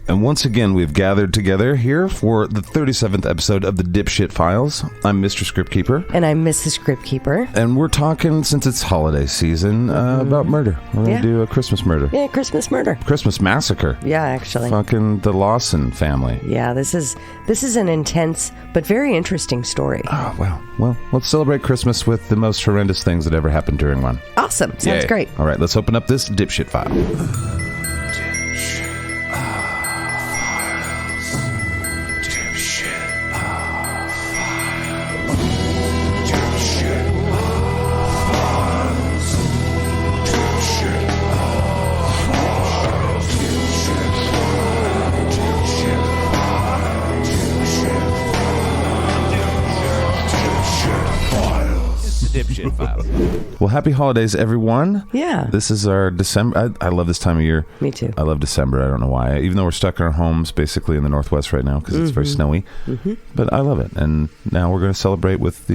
And once again, we've gathered together here for the 37th episode of the Dipshit Files. I'm Mr. Scriptkeeper. And I'm Mrs. Scriptkeeper. And we're talking, since it's holiday season, about murder. We're going to do a Christmas murder. Yeah, Christmas murder. Christmas massacre. Yeah, actually. Fucking the Lawson family. Yeah, this is an intense but very interesting story. Oh, wow. Well, let's celebrate Christmas with the most horrendous things that ever happened during one. Awesome. Sounds great. All right, let's open up this Dipshit file. Dipshit Files. Well, happy holidays, everyone. Yeah. This is our December. I love this time of year. Me too. I love December. I don't know why. Even though we're stuck in our homes, basically in the Northwest right now, because it's very snowy. Mm-hmm. But I love it. And now we're going to celebrate with,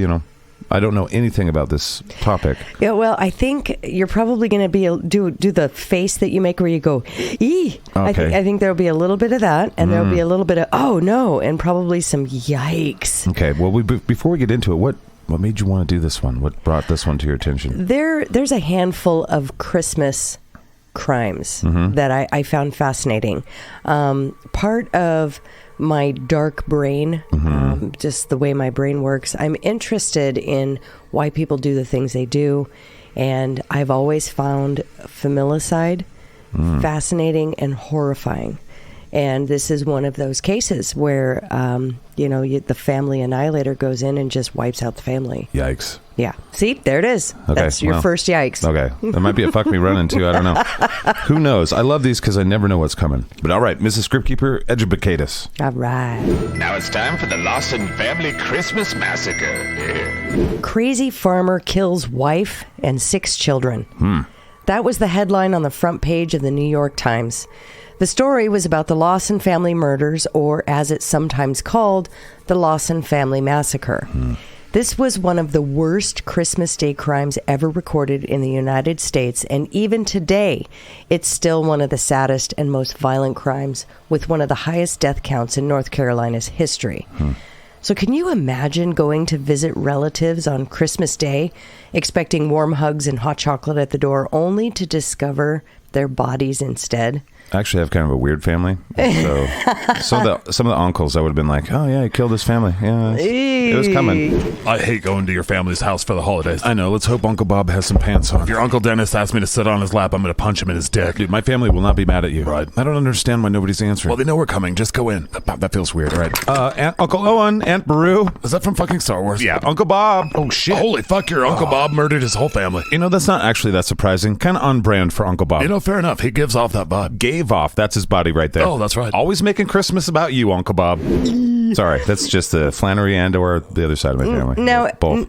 I don't know anything about this topic. Yeah, well, I think you're probably going to be do the face that you make where you go, ee. Okay. I think there'll be a little bit of that, and there'll be a little bit of, oh, no, and probably some yikes. Okay. Well, before we get into it, what made you want to do this one? What brought this one to your attention? There's a handful of Christmas crimes that I found fascinating. Part of my dark brain, just the way my brain works, I'm interested in why people do the things they do. And I've always found familicide fascinating and horrifying. And this is one of those cases where, the family annihilator goes in and just wipes out the family. Yikes. Yeah. See, there it is. Okay, That's your first yikes. Okay. There might be a fuck me running too. I don't know. Who knows? I love these because I never know what's coming. But all right, Mrs. Scriptkeeper, educate us. All right. Now it's time for the Lawson family Christmas massacre. Crazy farmer kills wife and 6 children. That was the headline on the front page of the New York Times. The story was about the Lawson family murders, or as it's sometimes called, the Lawson family massacre. This was one of the worst Christmas Day crimes ever recorded in the United States, and even today, it's still one of the saddest and most violent crimes, with one of the highest death counts in North Carolina's history. So can you imagine going to visit relatives on Christmas Day, expecting warm hugs and hot chocolate at the door, only to discover their bodies instead? I actually have kind of a weird family. So some of the uncles, I would have been like, oh, yeah, he killed his family. Yeah, it was coming. I hate going to your family's house for the holidays. I know. Let's hope Uncle Bob has some pants on. If your Uncle Dennis asked me to sit on his lap, I'm going to punch him in his dick. Dude, my family will not be mad at you. Right. I don't understand why nobody's answering. Well, they know we're coming. Just go in. That feels weird. All right. Uncle Owen, Aunt Beru. Is that from fucking Star Wars? Yeah. Uncle Bob. Oh, shit. Holy fuck, your Uncle Bob murdered his whole family. That's not actually that surprising. Kind of on brand for Uncle Bob. Fair enough. He gives off that vibe. Gave off. That's his body right there. Oh, that's right. Always making Christmas about you, Uncle Bob. Sorry, that's just the Flannery and or the other side of my family.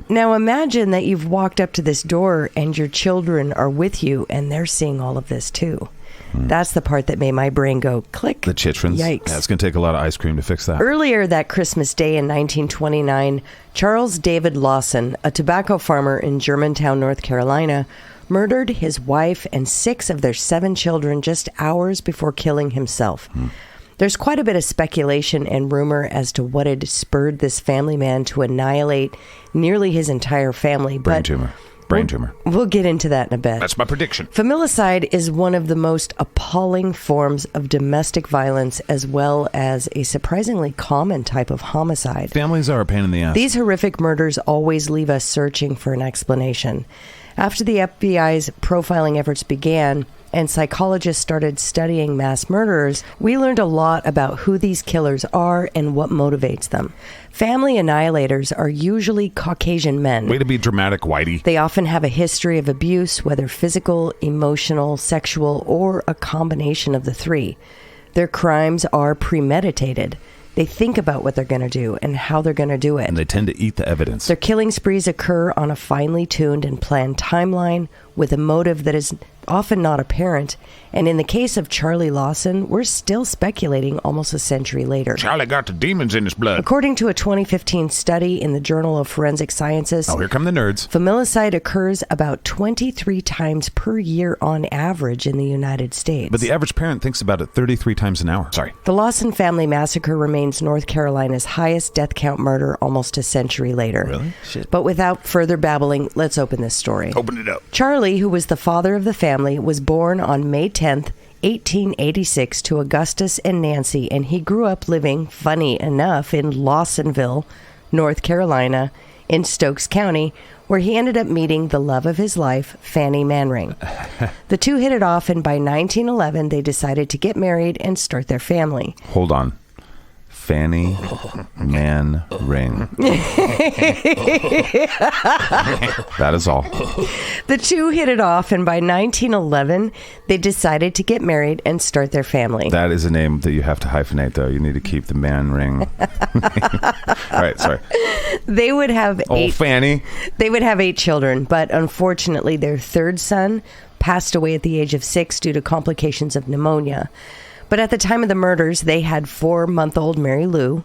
Now imagine that you've walked up to this door and your children are with you and they're seeing all of this too. That's the part that made my brain go click. The chitrons. Yikes. Yeah, it's going to take a lot of ice cream to fix that. Earlier that Christmas Day in 1929, Charles David Lawson, a tobacco farmer in Germantown, North Carolina, murdered his wife and 6 of their 7 children just hours before killing himself. There's quite a bit of speculation and rumor as to what had spurred this family man to annihilate nearly his entire family. Brain tumor. We'll get into that in a bit. That's my prediction. Familicide is one of the most appalling forms of domestic violence, as well as a surprisingly common type of homicide. Families are a pain in the ass. These horrific murders always leave us searching for an explanation. After the FBI's profiling efforts began and psychologists started studying mass murderers, we learned a lot about who these killers are and what motivates them. Family annihilators are usually Caucasian men. Way to be dramatic, Whitey. They often have a history of abuse, whether physical, emotional, sexual, or a combination of the 3. Their crimes are premeditated. They think about what they're going to do and how they're going to do it. And they tend to eat the evidence. Their killing sprees occur on a finely tuned and planned timeline with a motive that often not apparent. And in the case of Charlie Lawson, we're still speculating almost a century later. Charlie got the demons in his blood. According to a 2015 study in the Journal of Forensic Sciences, Oh, here come the nerds. familicide occurs about 23 times per year on average in the United States. But the average parent thinks about it 33 times an hour. Sorry. The Lawson family massacre remains North Carolina's highest death count murder almost a century later. Really? Shit. But without further babbling, let's open this story. Open it up. Charlie, who was the father of the family, was born on May 10th, 1886 to Augustus and Nancy, and he grew up living, funny enough, in Lawsonville, North Carolina, in Stokes County, where he ended up meeting the love of his life, Fanny Manring. The two hit it off, and by 1911, they decided to get married and start their family. Hold on. Fanny Man Ring. That is all. The two hit it off, and by 1911, they decided to get married and start their family. That is a name that you have to hyphenate, though. You need to keep the man ring. All right, sorry. They would have Fanny. They would have 8 children, but unfortunately, their third son passed away at the age of 6 due to complications of pneumonia. But at the time of the murders, they had 4-month-old Mary Lou,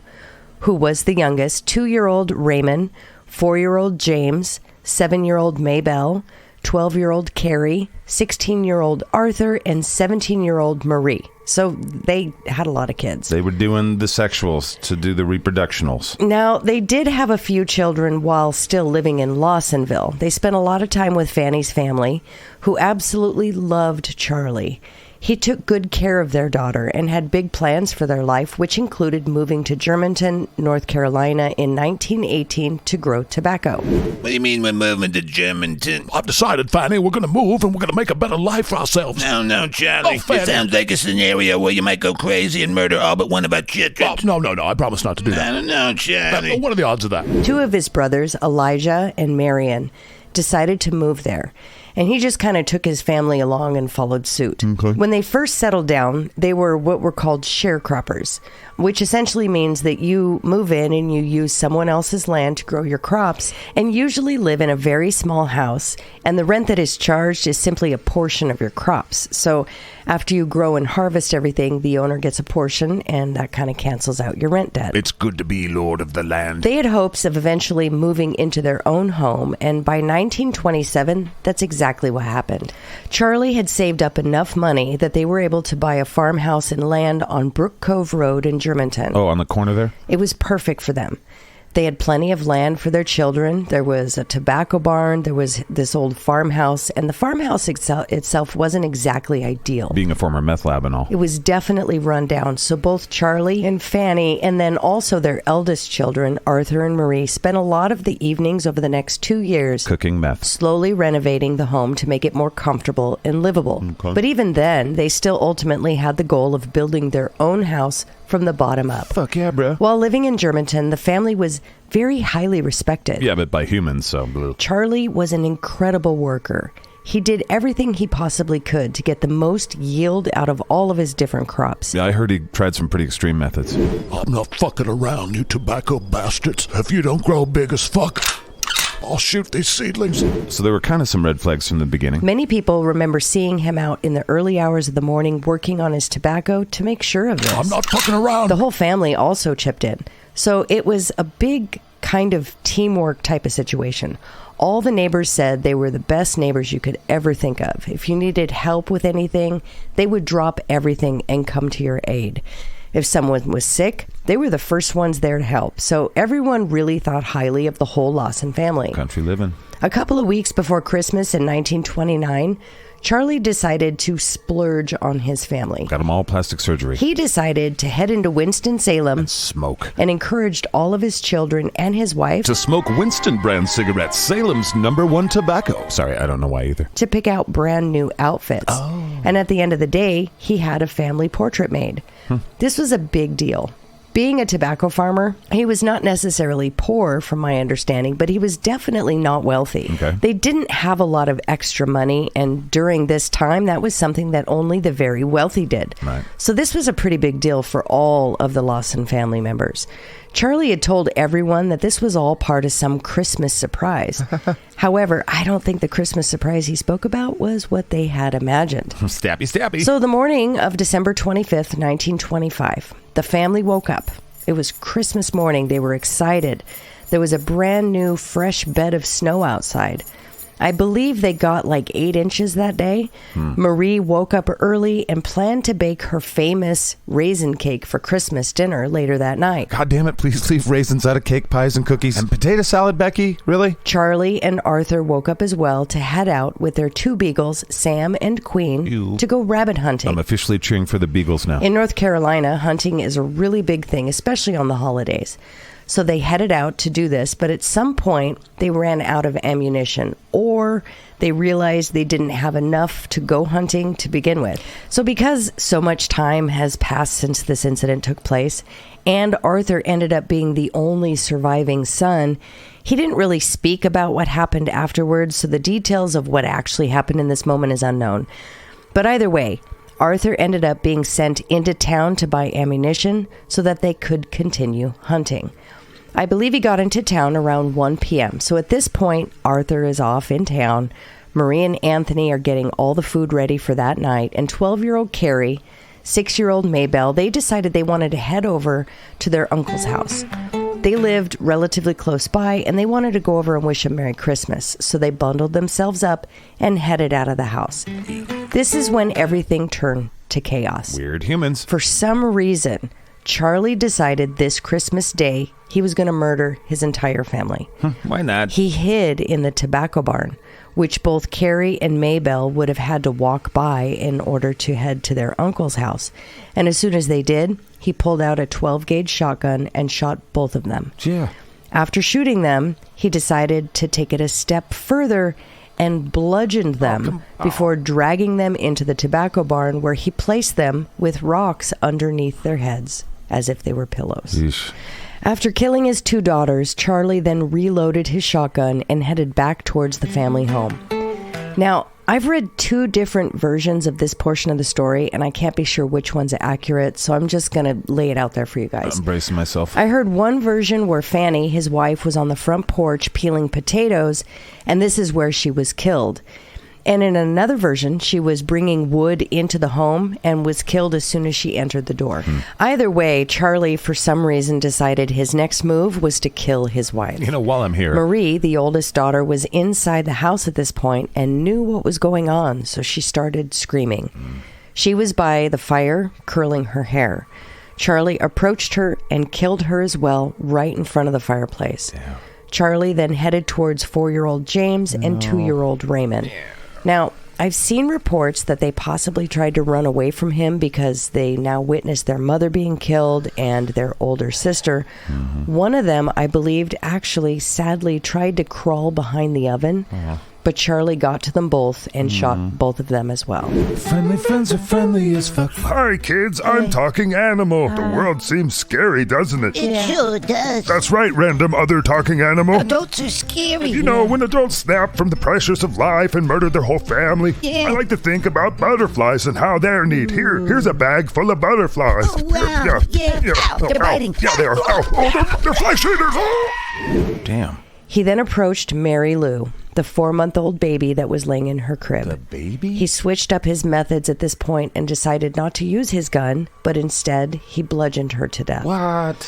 who was the youngest, 2-year-old Raymond, 4-year-old James, 7-year-old Maybelle, 12-year-old Carrie, 16-year-old Arthur, and 17-year-old Marie. So they had a lot of kids. They were doing the sexuals to do the reproductionals. Now, they did have a few children while still living in Lawsonville. They spent a lot of time with Fanny's family, who absolutely loved Charlie. He took good care of their daughter and had big plans for their life, which included moving to Germantown, North Carolina in 1918 to grow tobacco. What do you mean we're moving to Germantown? I've decided, Fanny, we're going to move and we're going to make a better life for ourselves. No, Charlie. Oh, Fanny. It sounds like a scenario where you might go crazy and murder all but one of our children. Oh, no, I promise not to do I that. don't know, Charlie. What are the odds of that? 2 of his brothers, Elijah and Marion, decided to move there. And he just kind of took his family along and followed suit. Okay. When they first settled down, they were what were called sharecroppers, which essentially means that you move in and you use someone else's land to grow your crops and usually live in a very small house. And the rent that is charged is simply a portion of your crops. So after you grow and harvest everything, the owner gets a portion, and that kind of cancels out your rent debt. It's good to be lord of the land. They had hopes of eventually moving into their own home, and by 1927, that's exactly what happened. Charlie had saved up enough money that they were able to buy a farmhouse and land on Brook Cove Road in Germantown. Oh, on the corner there? It was perfect for them. They had plenty of land for their children. There was a tobacco barn. There was this old farmhouse. And the farmhouse itself wasn't exactly ideal. Being a former meth lab and all. It was definitely run down. So both Charlie and Fanny, and then also their eldest children, Arthur and Marie, spent a lot of the evenings over the next 2 years Cooking meth. slowly renovating the home to make it more comfortable and livable. Okay. But even then, they still ultimately had the goal of building their own house from the bottom up. Fuck yeah, bro. While living in Germantown, the family was very highly respected. Yeah, but by humans, so blue. Charlie was an incredible worker. He did everything he possibly could to get the most yield out of all of his different crops. Yeah, I heard he tried some pretty extreme methods. I'm not fucking around, you tobacco bastards. If you don't grow big as fuck, I'll shoot these seedlings. So there were kind of some red flags from the beginning. Many people remember seeing him out in the early hours of the morning working on his tobacco to make sure of this. I'm not fucking around. The whole family also chipped in. So it was a big kind of teamwork type of situation. All the neighbors said they were the best neighbors you could ever think of. If you needed help with anything, they would drop everything and come to your aid. If someone was sick, they were the first ones there to help. So everyone really thought highly of the whole Lawson family. Country living. A couple of weeks before Christmas in 1929, Charlie decided to splurge on his family. Got them all plastic surgery. He decided to head into Winston-Salem Smoke. and encouraged all of his children and his wife To smoke Winston brand cigarettes, Salem's #1 tobacco. Sorry, I don't know why either. to pick out brand new outfits. And at the end of the day, he had a family portrait made. This was a big deal. being a tobacco farmer, he was not necessarily poor, from my understanding, but he was definitely not wealthy. Okay. They didn't have a lot of extra money, and during this time, that was something that only the very wealthy did. Right. So this was a pretty big deal for all of the Lawson family members. Charlie had told everyone that this was all part of some Christmas surprise. However, I don't think the Christmas surprise he spoke about was what they had imagined. Stabby. So the morning of December 25th, 1925, the family woke up. It was Christmas morning. They were excited. There was a brand new, fresh bed of snow outside. I believe they got like 8 inches that day. Marie woke up early and planned to bake her famous raisin cake for Christmas dinner later that night. God damn it, please leave raisins out of cake, pies, and cookies. And potato salad, Becky? Really? Charlie and Arthur woke up as well to head out with their 2 beagles, Sam and Queen, Ew. to go rabbit hunting. I'm officially cheering for the Beagles now. In North Carolina, hunting is a really big thing, especially on the holidays. So they headed out to do this, but at some point they ran out of ammunition, or they realized they didn't have enough to go hunting to begin with. So because so much time has passed since this incident took place, and Arthur ended up being the only surviving son, he didn't really speak about what happened afterwards, so the details of what actually happened in this moment is unknown. But either way, Arthur ended up being sent into town to buy ammunition so that they could continue hunting. I believe he got into town around 1 p.m. So at this point, Arthur is off in town. Marie and Anthony are getting all the food ready for that night. And 12-year-old Carrie, 6-year-old Maybelle, they decided they wanted to head over to their uncle's house. They lived relatively close by, and they wanted to go over and wish him Merry Christmas. So they bundled themselves up and headed out of the house. This is when everything turned to chaos. Weird humans. For some reason, Charlie decided this Christmas day he was going to murder his entire family. Why not? He hid in the tobacco barn, which both Carrie and Maybelle would have had to walk by in order to head to their uncle's house. And as soon as they did, he pulled out a 12-gauge shotgun and shot both of them. Yeah. After shooting them, he decided to take it a step further and bludgeoned them before dragging them into the tobacco barn, where he placed them with rocks underneath their heads as if they were pillows. Yeesh. After killing his 2 daughters, Charlie then reloaded his shotgun and headed back towards the family home. Now, I've read 2 different versions of this portion of the story, and I can't be sure which one's accurate, so I'm just going to lay it out there for you guys. I'm bracing myself. I heard one version where Fanny, his wife, was on the front porch peeling potatoes, and this is where she was killed. And in another version, she was bringing wood into the home and was killed as soon as she entered the door. Either way, Charlie, for some reason, decided his next move was to kill his wife. You know, while I'm here. Marie, the oldest daughter, was inside the house at this point and knew what was going on, so she started screaming. She was by the fire, curling her hair. Charlie approached her and killed her as well, right in front of the fireplace. Damn. Charlie then headed towards 4-year-old James and 2-year-old Raymond. Now, I've seen reports that they possibly tried to run away from him because they now witnessed their mother being killed and their older sister. One of them, I believed, actually sadly tried to crawl behind the oven, but Charlie got to them both and shot both of them as well. Friendly friends are friendly as fuck. Hi, kids. I'm Talking Animal. The world seems scary, doesn't it? It sure does. That's right, random other talking animal. Adults are scary. You know, when adults snap from the pressures of life and murder their whole family, Yeah. I like to think about butterflies and how they're neat. Here's a bag full of butterflies. Oh, wow. Yeah. Ow, they're biting. Yeah, they are. Ow. Oh, they're flesh eaters. Oh. Damn. He then approached Mary Lou, the 4-month-old baby that was laying in her crib. The baby? He switched up his methods at this point and decided not to use his gun, but instead he bludgeoned her to death. What?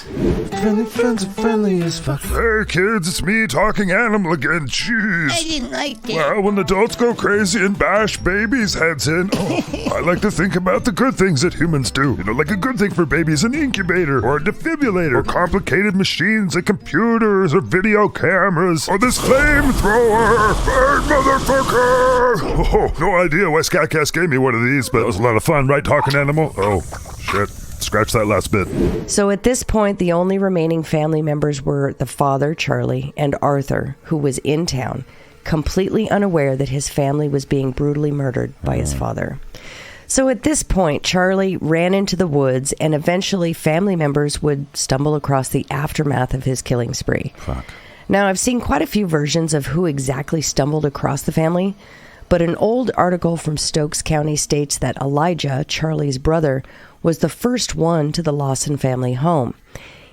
Friendly friends are friendly as fuck. Hey, kids, it's me, Talking Animal again. I Jeez. didn't like that. Well, when adults go crazy and bash babies' heads in, I like to think about the good things that humans do. You know, like a good thing for babies, an incubator, or a defibrillator, or complicated machines like computers or video cameras, or this flamethrower. Burn, motherfucker! Oh, no idea why SKATCAST gave me one of these, but it was a lot of fun, right, Talking Animal? Oh, shit. Scratch that last bit. So at this point, the only remaining family members were the father, Charlie, and Arthur, who was in town, completely unaware that his family was being brutally murdered by his father. So at this point, Charlie ran into the woods, and eventually family members would stumble across the aftermath of his killing spree. Fuck. Now, I've seen quite a few versions of who exactly stumbled across the family, but an old article from Stokes County states that Elijah, Charlie's brother, was the first one to the Lawson family home.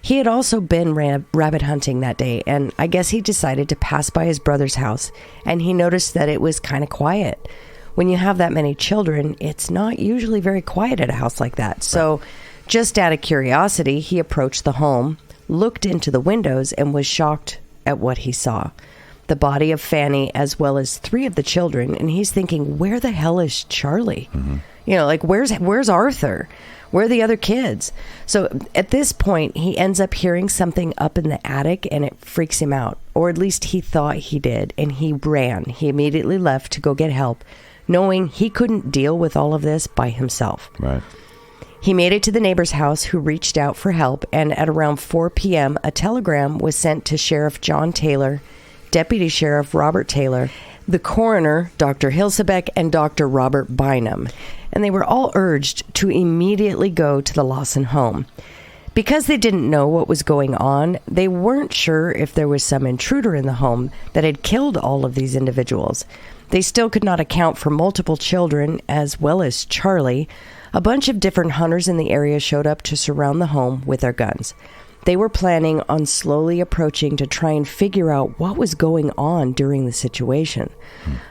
He had also been rabbit hunting that day, and I guess he decided to pass by his brother's house, and he noticed that it was kind of quiet. When you have that many children, it's not usually very quiet at a house like that. So, just out of curiosity, he approached the home, looked into the windows, and was shocked at what he saw. The body of Fanny, as well as 3 of the children, and he's thinking, where the hell is Charlie? You know, like, where's Arthur? Where are the other kids? So at this point, he ends up hearing something up in the attic, and it freaks him out. Or at least he thought he did, and he ran. He immediately left to go get help, knowing he couldn't deal with all of this by himself. Right. He made it to the neighbor's house, who reached out for help, and at around 4 p.m., a telegram was sent to Sheriff John Taylor, Deputy Sheriff Robert Taylor, the coroner, Dr. Hilsebeck, and Dr. Robert Bynum. And they were all urged to immediately go to the Lawson home. Because they didn't know what was going on, they weren't sure if there was some intruder in the home that had killed all of these individuals. They still could not account for multiple children, as well as Charlie. A bunch of different hunters in the area showed up to surround the home with their guns. They were planning on slowly approaching to try and figure out what was going on during the situation.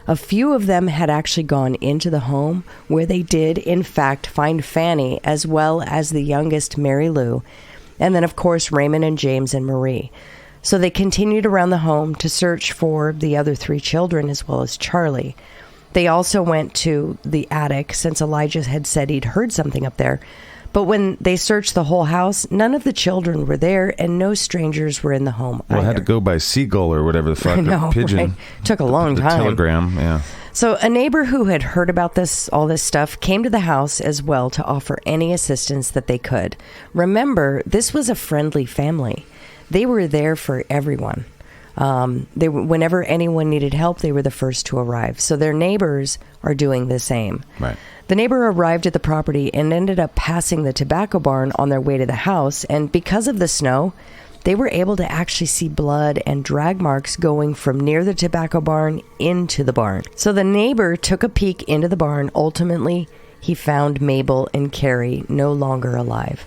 A few of them had actually gone into the home, where they did, in fact, find Fanny, as well as the youngest, Mary Lou, and then, of course, Raymond and James and Marie. So they continued around the home to search for the other 3 children, as well as Charlie. They also went to the attic, since Elijah had said he'd heard something up there. But when they searched the whole house, none of the children were there, and no strangers were in the home Well, it either. had to go by seagull or whatever the fuck. I know, pigeon. right? Took a long the time. Telegram, yeah. So a neighbor who had heard about all this stuff, came to the house as well to offer any assistance that they could. Remember, this was a friendly family. They were there for everyone. Whenever anyone needed help, they were the first to arrive. So their neighbors are doing the same. Right. The neighbor arrived at the property and ended up passing the tobacco barn on their way to the house. And because of the snow, they were able to actually see blood and drag marks going from near the tobacco barn into the barn. So the neighbor took a peek into the barn. Ultimately, he found Mabel and Carrie no longer alive.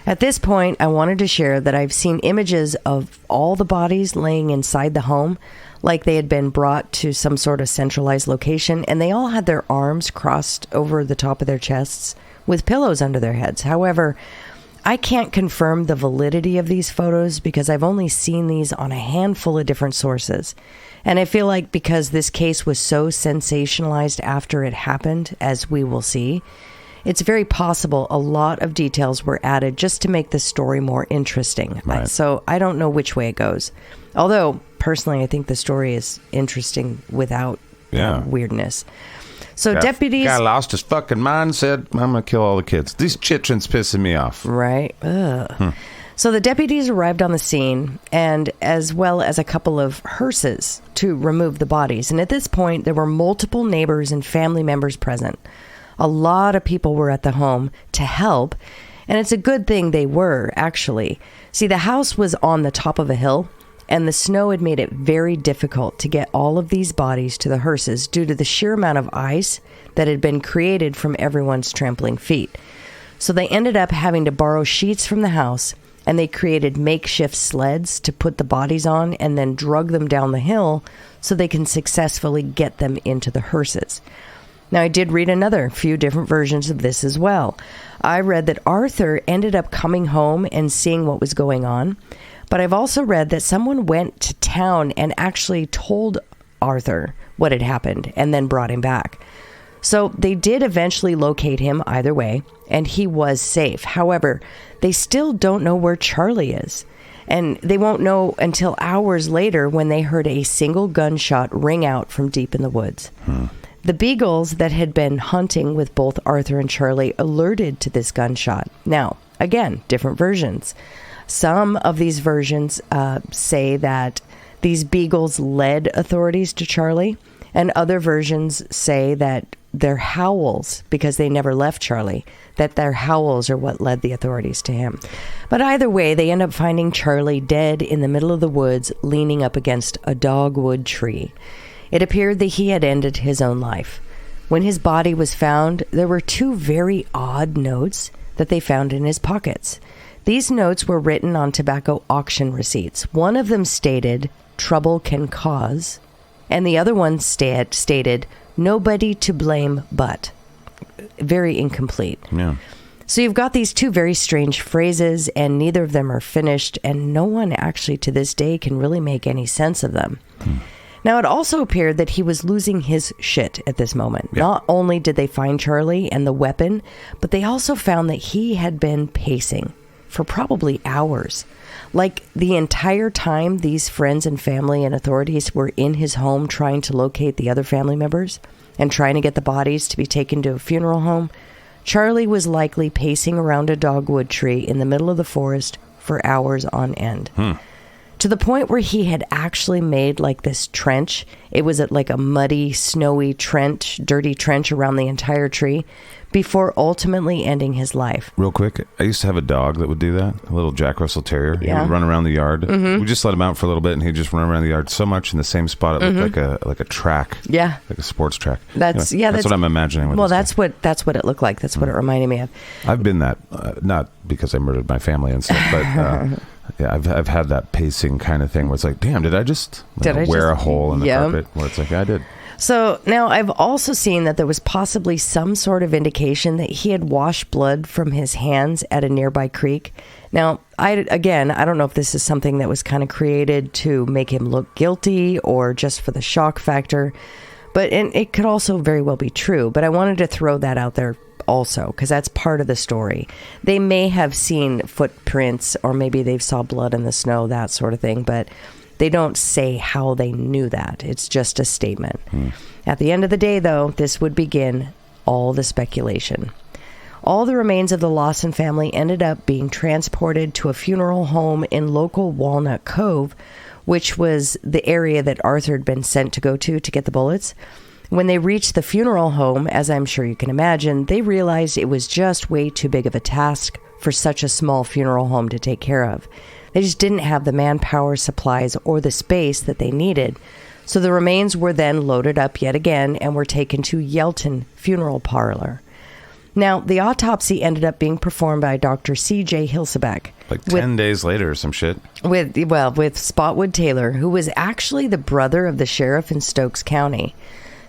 At this point, I wanted to share that I've seen images of all the bodies laying inside the home, like they had been brought to some sort of centralized location, and they all had their arms crossed over the top of their chests with pillows under their heads. However, I can't confirm the validity of these photos because I've only seen these on a handful of different sources. And I feel like because this case was so sensationalized after it happened, as we will see, it's very possible a lot of details were added just to make the story more interesting. Right. So I don't know which way it goes. Although, personally, I think the story is interesting without weirdness. So deputies... Guy lost his fucking mind, said, I'm going to kill all the kids. These children's pissing me off. Right. Ugh. So the deputies arrived on the scene, and as well as a couple of hearses to remove the bodies. And at this point, there were multiple neighbors and family members present. A lot of people were at the home to help, and it's a good thing they were, actually. See, the house was on the top of a hill, and the snow had made it very difficult to get all of these bodies to the hearses due to the sheer amount of ice that had been created from everyone's trampling feet. So they ended up having to borrow sheets from the house, and they created makeshift sleds to put the bodies on and then drug them down the hill so they can successfully get them into the hearses. Now, I did read another few different versions of this as well. I read that Arthur ended up coming home and seeing what was going on, but I've also read that someone went to town and actually told Arthur what had happened and then brought him back. So they did eventually locate him either way, and he was safe. However, they still don't know where Charlie is. And they won't know until hours later when they heard a single gunshot ring out from deep in the woods. The beagles that had been hunting with both Arthur and Charlie alerted to this gunshot. Now, again, different versions. Some of these versions say that these beagles led authorities to Charlie, and other versions say that their howls, because they never left Charlie, that their howls are what led the authorities to him. But either way, they end up finding Charlie dead in the middle of the woods, leaning up against a dogwood tree. It appeared that he had ended his own life. When his body was found, there were 2 very odd notes that they found in his pockets. These notes were written on tobacco auction receipts. One of them stated, "Trouble can cause," and the other one stated, "Nobody to blame but." Very incomplete. Yeah. So you've got these 2 very strange phrases, and neither of them are finished, and no one actually to this day can really make any sense of them. Now, it also appeared that he was losing his shit at this moment. Yeah. Not only did they find Charlie and the weapon, but they also found that he had been pacing for probably hours. Like the entire time these friends and family and authorities were in his home trying to locate the other family members and trying to get the bodies to be taken to a funeral home, Charlie was likely pacing around a dogwood tree in the middle of the forest for hours on end. To the point where he had actually made like this trench. It was like a muddy, snowy trench, dirty trench around the entire tree before ultimately ending his life. Real quick, I used to have a dog that would do that, a little Jack Russell Terrier. Yeah. He would run around the yard. We just let him out for a little bit, and he'd just run around the yard so much in the same spot it looked like a track. Yeah. Like a sports track. That's what I'm imagining. Well, that's what it looked like. That's what it reminded me of. I've been that, not because I murdered my family and stuff, but yeah, I've had that pacing kind of thing where it's like, damn, did I just wear a hole in the carpet? Where it's like, I did. So now I've also seen that there was possibly some sort of indication that he had washed blood from his hands at a nearby creek. Now, I don't know if this is something that was kind of created to make him look guilty or just for the shock factor, but it could also very well be true. But I wanted to throw that out there also, because that's part of the story. They may have seen footprints, or maybe they saw blood in the snow, that sort of thing, but they don't say how they knew that. It's just a statement. At the end of the day, though, this would begin all the speculation. All the remains of the Lawson family ended up being transported to a funeral home in local Walnut Cove, which was the area that Arthur had been sent to go to get the bullets. When they reached the funeral home, as I'm sure you can imagine, they realized it was just way too big of a task for such a small funeral home to take care of. They just didn't have the manpower, supplies, or the space that they needed. So the remains were then loaded up yet again and were taken to Yelton Funeral Parlor. Now, the autopsy ended up being performed by Dr. C.J. Hilsebeck. Like 10 days later or some shit. With Spotwood Taylor, who was actually the brother of the sheriff in Stokes County.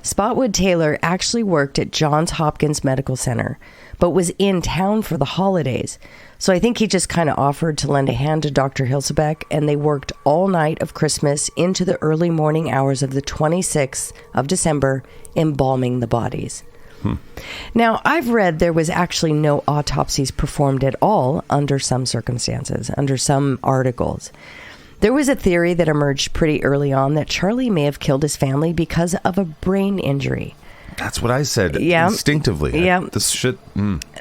Spotwood Taylor actually worked at Johns Hopkins Medical Center, but was in town for the holidays. So I think he just kind of offered to lend a hand to Dr. Hilsebeck, and they worked all night of Christmas into the early morning hours of the 26th of December, embalming the bodies. Now, I've read there was actually no autopsies performed at all under some circumstances, under some articles. There was a theory that emerged pretty early on that Charlie may have killed his family because of a brain injury. That's what I said instinctively. Yeah. This shit.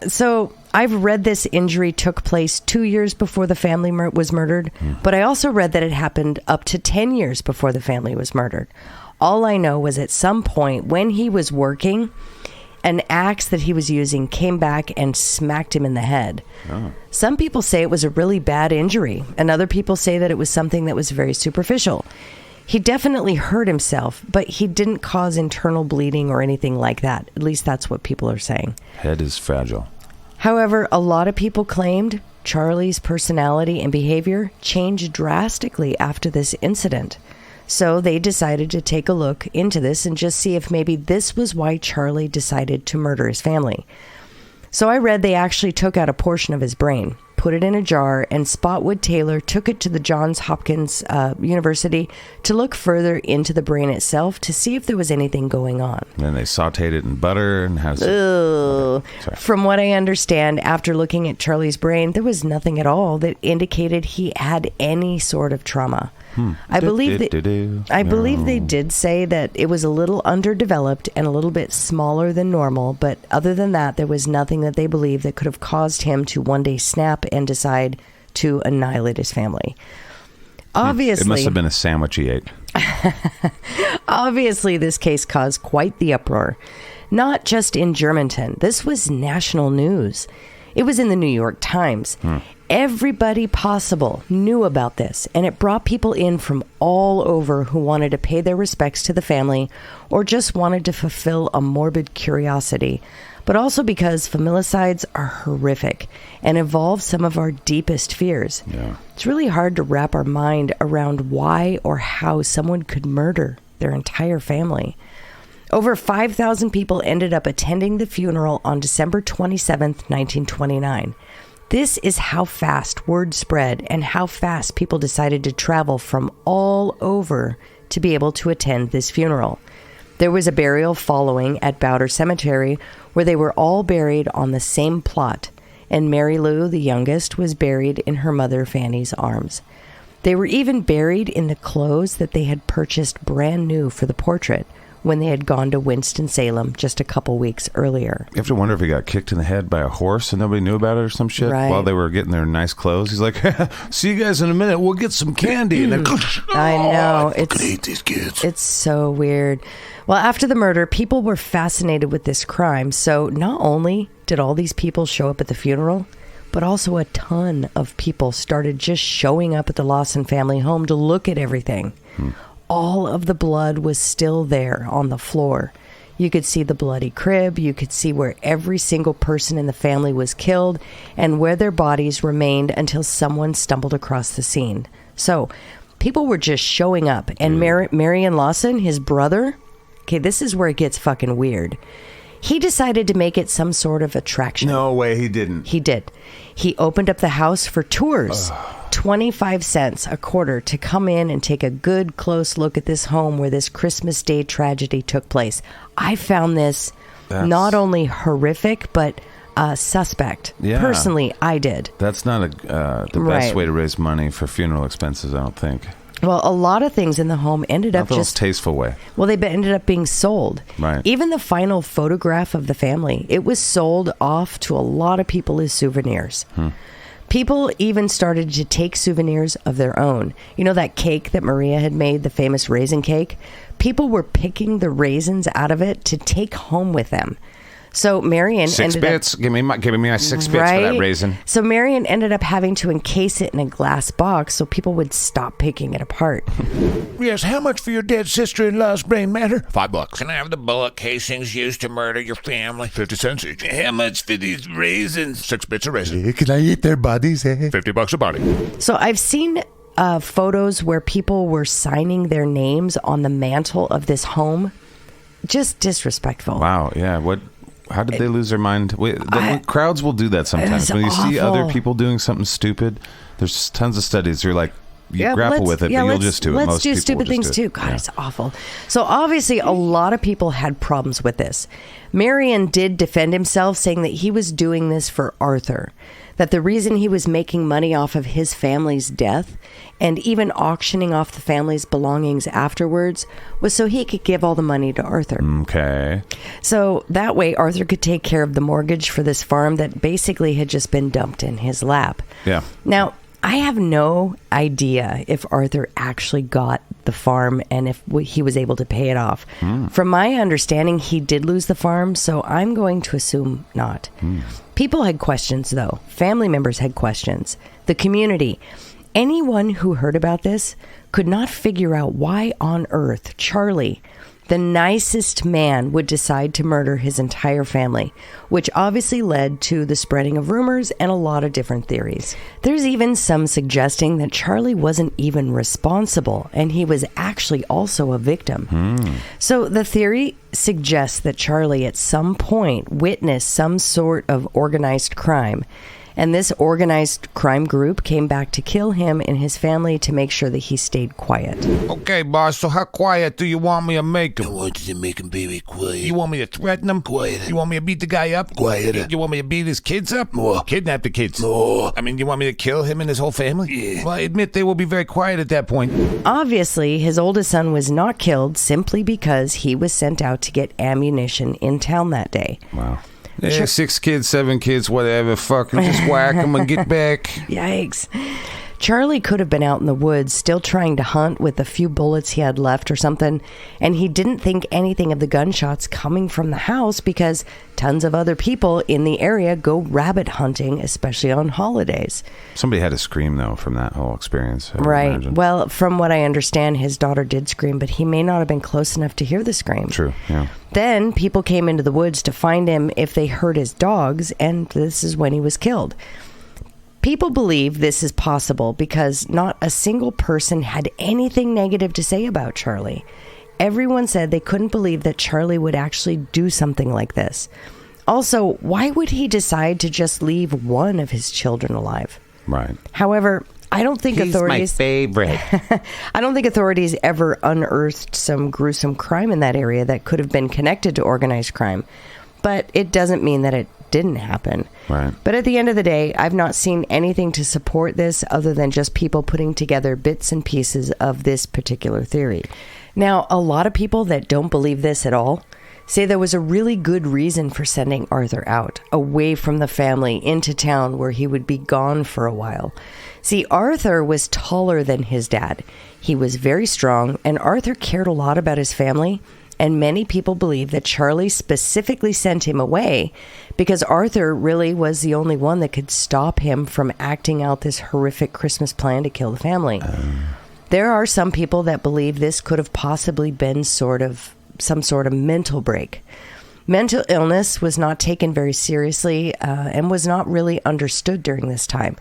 So I've read this injury took place 2 years before the family was murdered, but I also read that it happened up to 10 years before the family was murdered. All I know was at some point when he was working, an axe that he was using came back and smacked him in the head. Oh. Some people say it was a really bad injury, and other people say that it was something that was very superficial. He definitely hurt himself, but he didn't cause internal bleeding or anything like that. At least that's what people are saying. Head is fragile. However, a lot of people claimed Charlie's personality and behavior changed drastically after this incident. So they decided to take a look into this and just see if maybe this was why Charlie decided to murder his family. So I read they actually took out a portion of his brain, put it in a jar, and Spotwood Taylor took it to the Johns Hopkins University to look further into the brain itself to see if there was anything going on. And they sauteed it in butter and had From what I understand, after looking at Charlie's brain, there was nothing at all that indicated he had any sort of trauma. I believe they did say that it was a little underdeveloped and a little bit smaller than normal, but other than that, there was nothing that they believed that could have caused him to one day snap and decide to annihilate his family. Obviously. It must have been a sandwich he ate. Obviously, this case caused quite the uproar. Not just in Germantown. This was national news. It was in the New York Times. Everybody possible knew about this, and it brought people in from all over who wanted to pay their respects to the family or just wanted to fulfill a morbid curiosity. But also because familicides are horrific and involve some of our deepest fears. Yeah. It's really hard to wrap our mind around why or how someone could murder their entire family. Over 5,000 people ended up attending the funeral on December 27th, 1929. This is how fast word spread and how fast people decided to travel from all over to be able to attend this funeral. There was a burial following at Bowder Cemetery where they were all buried on the same plot, and Mary Lou, the youngest, was buried in her mother Fanny's arms. They were even buried in the clothes that they had purchased brand new for the portrait when they had gone to Winston-Salem just a couple weeks earlier. You have to wonder if he got kicked in the head by a horse and nobody knew about it or some shit Right. while they were getting their nice clothes. He's like, see you guys in a minute. We'll get some candy. And then, I know. I hate these kids. It's so weird. Well, after the murder, people were fascinated with this crime. So not only did all these people show up at the funeral, but also a ton of people started just showing up at the Lawson family home to look at everything. All of the blood was still there on the floor. You could see the bloody crib. You could see where every single person in the family was killed and where their bodies remained until someone stumbled across the scene. So people were just showing up. And Marion Lawson, his brother, okay, this is where it gets fucking weird. He decided to make it some sort of attraction. no way he didn't. He did. He opened up the house for tours. 25 cents a quarter to come in and take a good close look at this home where this Christmas Day tragedy took place. I found this not only horrific, but suspect. Yeah. Personally, I did. That's not the best Right. way to raise money for funeral expenses, I don't think. Well, a lot of things in the home ended Not up the most just... tasteful way. Well, they ended up being sold. Right. Even the final photograph of the family, it was sold off to a lot of people as souvenirs. People even started to take souvenirs of their own. You know that cake that Maria had made, the famous raisin cake? People were picking the raisins out of it to take home with them. So Marion Six ended bits. up... Give me my 6 bits for that raisin. So Marion ended up having to encase it in a glass box so people would stop picking it apart. Yes, how much for your dead sister-in-law's brain matter? $5. Can I have the bullet casings used to murder your family? 50 cents each. How much for these raisins? 6 bits a raisin. Can I eat their bodies? $50 a body. So I've seen photos where people were signing their names on the mantle of this home. Just disrespectful. Wow, yeah. How did they lose their mind? Crowds will do that sometimes. It's When you see other awful. people doing something stupid, there's tons of studies. You're like, grapple with it, but you'll just do it. Let's Most do people stupid will things just do too. it. God, Yeah. it's awful. So obviously a lot of people had problems with this. Marion did defend himself, saying that he was doing this for Arthur, that the reason he was making money off of his family's death and even auctioning off the family's belongings afterwards was so he could give all the money to Arthur. Okay. So that way Arthur could take care of the mortgage for this farm that basically had just been dumped in his lap. Yeah. Now, I have no idea if Arthur actually got the farm and if he was able to pay it off. From my understanding, he did lose the farm, so I'm going to assume not. People had questions, though. Family members had questions. The community. Anyone who heard about this could not figure out why on earth Charlie, the nicest man, would decide to murder his entire family, which obviously led to the spreading of rumors and a lot of different theories. There's even some suggesting that Charlie wasn't even responsible and he was actually also a victim. So the theory suggests that Charlie at some point witnessed some sort of organized crime. And this organized crime group came back to kill him and his family to make sure that he stayed quiet. Okay, boss, so how quiet do you want me to make him? I want you to make him very quiet. You want me to threaten him? Quiet. You want me to beat the guy up? Quiet. You want me to beat his kids up? More. Kidnap the kids? More. I mean, you want me to kill him and his whole family? Yeah. Well, I admit they will be very quiet at that point. Obviously, his oldest son was not killed simply because he was sent out to get ammunition in town that day. Wow. Yeah, 6 kids, 7 kids, whatever. Fucking just whack them and get back. Yikes. Charlie could have been out in the woods still trying to hunt with the few bullets he had left or something, and he didn't think anything of the gunshots coming from the house because tons of other people in the area go rabbit hunting, especially on holidays. Somebody had to scream, though, from that whole experience. I would Right. imagine. Well, from what I understand, his daughter did scream, but he may not have been close enough to hear the scream. True, yeah. Then people came into the woods to find him if they heard his dogs, and this is when he was killed. People believe this is possible because not a single person had anything negative to say about Charlie. Everyone said they couldn't believe that Charlie would actually do something like this. Also, why would he decide to just leave one of his children alive? Right. However, I don't think authorities... favorite. I don't think authorities ever unearthed some gruesome crime in that area that could have been connected to organized crime. But it doesn't mean that it didn't happen. Right. But at the end of the day, I've not seen anything to support this other than just people putting together bits and pieces of this particular theory. Now, a lot of people that don't believe this at all say there was a really good reason for sending Arthur out, away from the family, into town where he would be gone for a while. See, Arthur was taller than his dad. He was very strong, and Arthur cared a lot about his family, and many people believe that Charlie specifically sent him away because Arthur really was the only one that could stop him from acting out this horrific Christmas plan to kill the family. There are some people that believe this could have possibly been some sort of mental break. Mental illness was not taken very seriously and was not really understood during this time.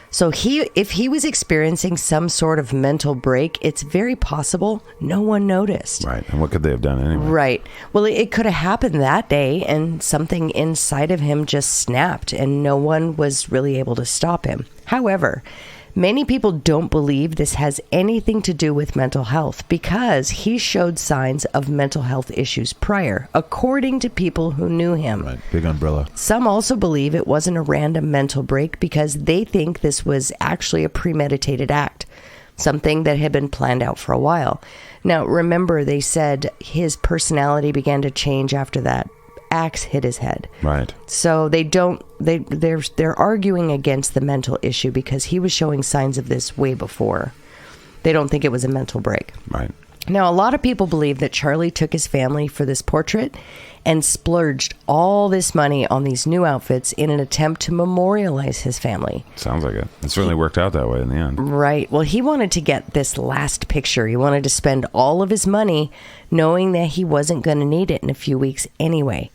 So if he was experiencing some sort of mental break, it's very possible no one noticed. Right. And what could they have done anyway? Right. Well, it could have happened that day and something inside of him just snapped and no one was really able to stop him. However, many people don't believe this has anything to do with mental health because he showed signs of mental health issues prior, according to people who knew him. Right. Big umbrella. Some also believe it wasn't a random mental break because they think this was actually a premeditated act, something that had been planned out for a while. Now, remember, they said his personality began to change after that axe hit his head. Right. So they're arguing against the mental issue because he was showing signs of this way before. They don't think it was a mental break. Right. Now, a lot of people believe that Charlie took his family for this portrait and splurged all this money on these new outfits in an attempt to memorialize his family. Sounds like it. It certainly worked out that way in the end. Right. Well, he wanted to get this last picture. He wanted to spend all of his money knowing that he wasn't going to need it in a few weeks anyway.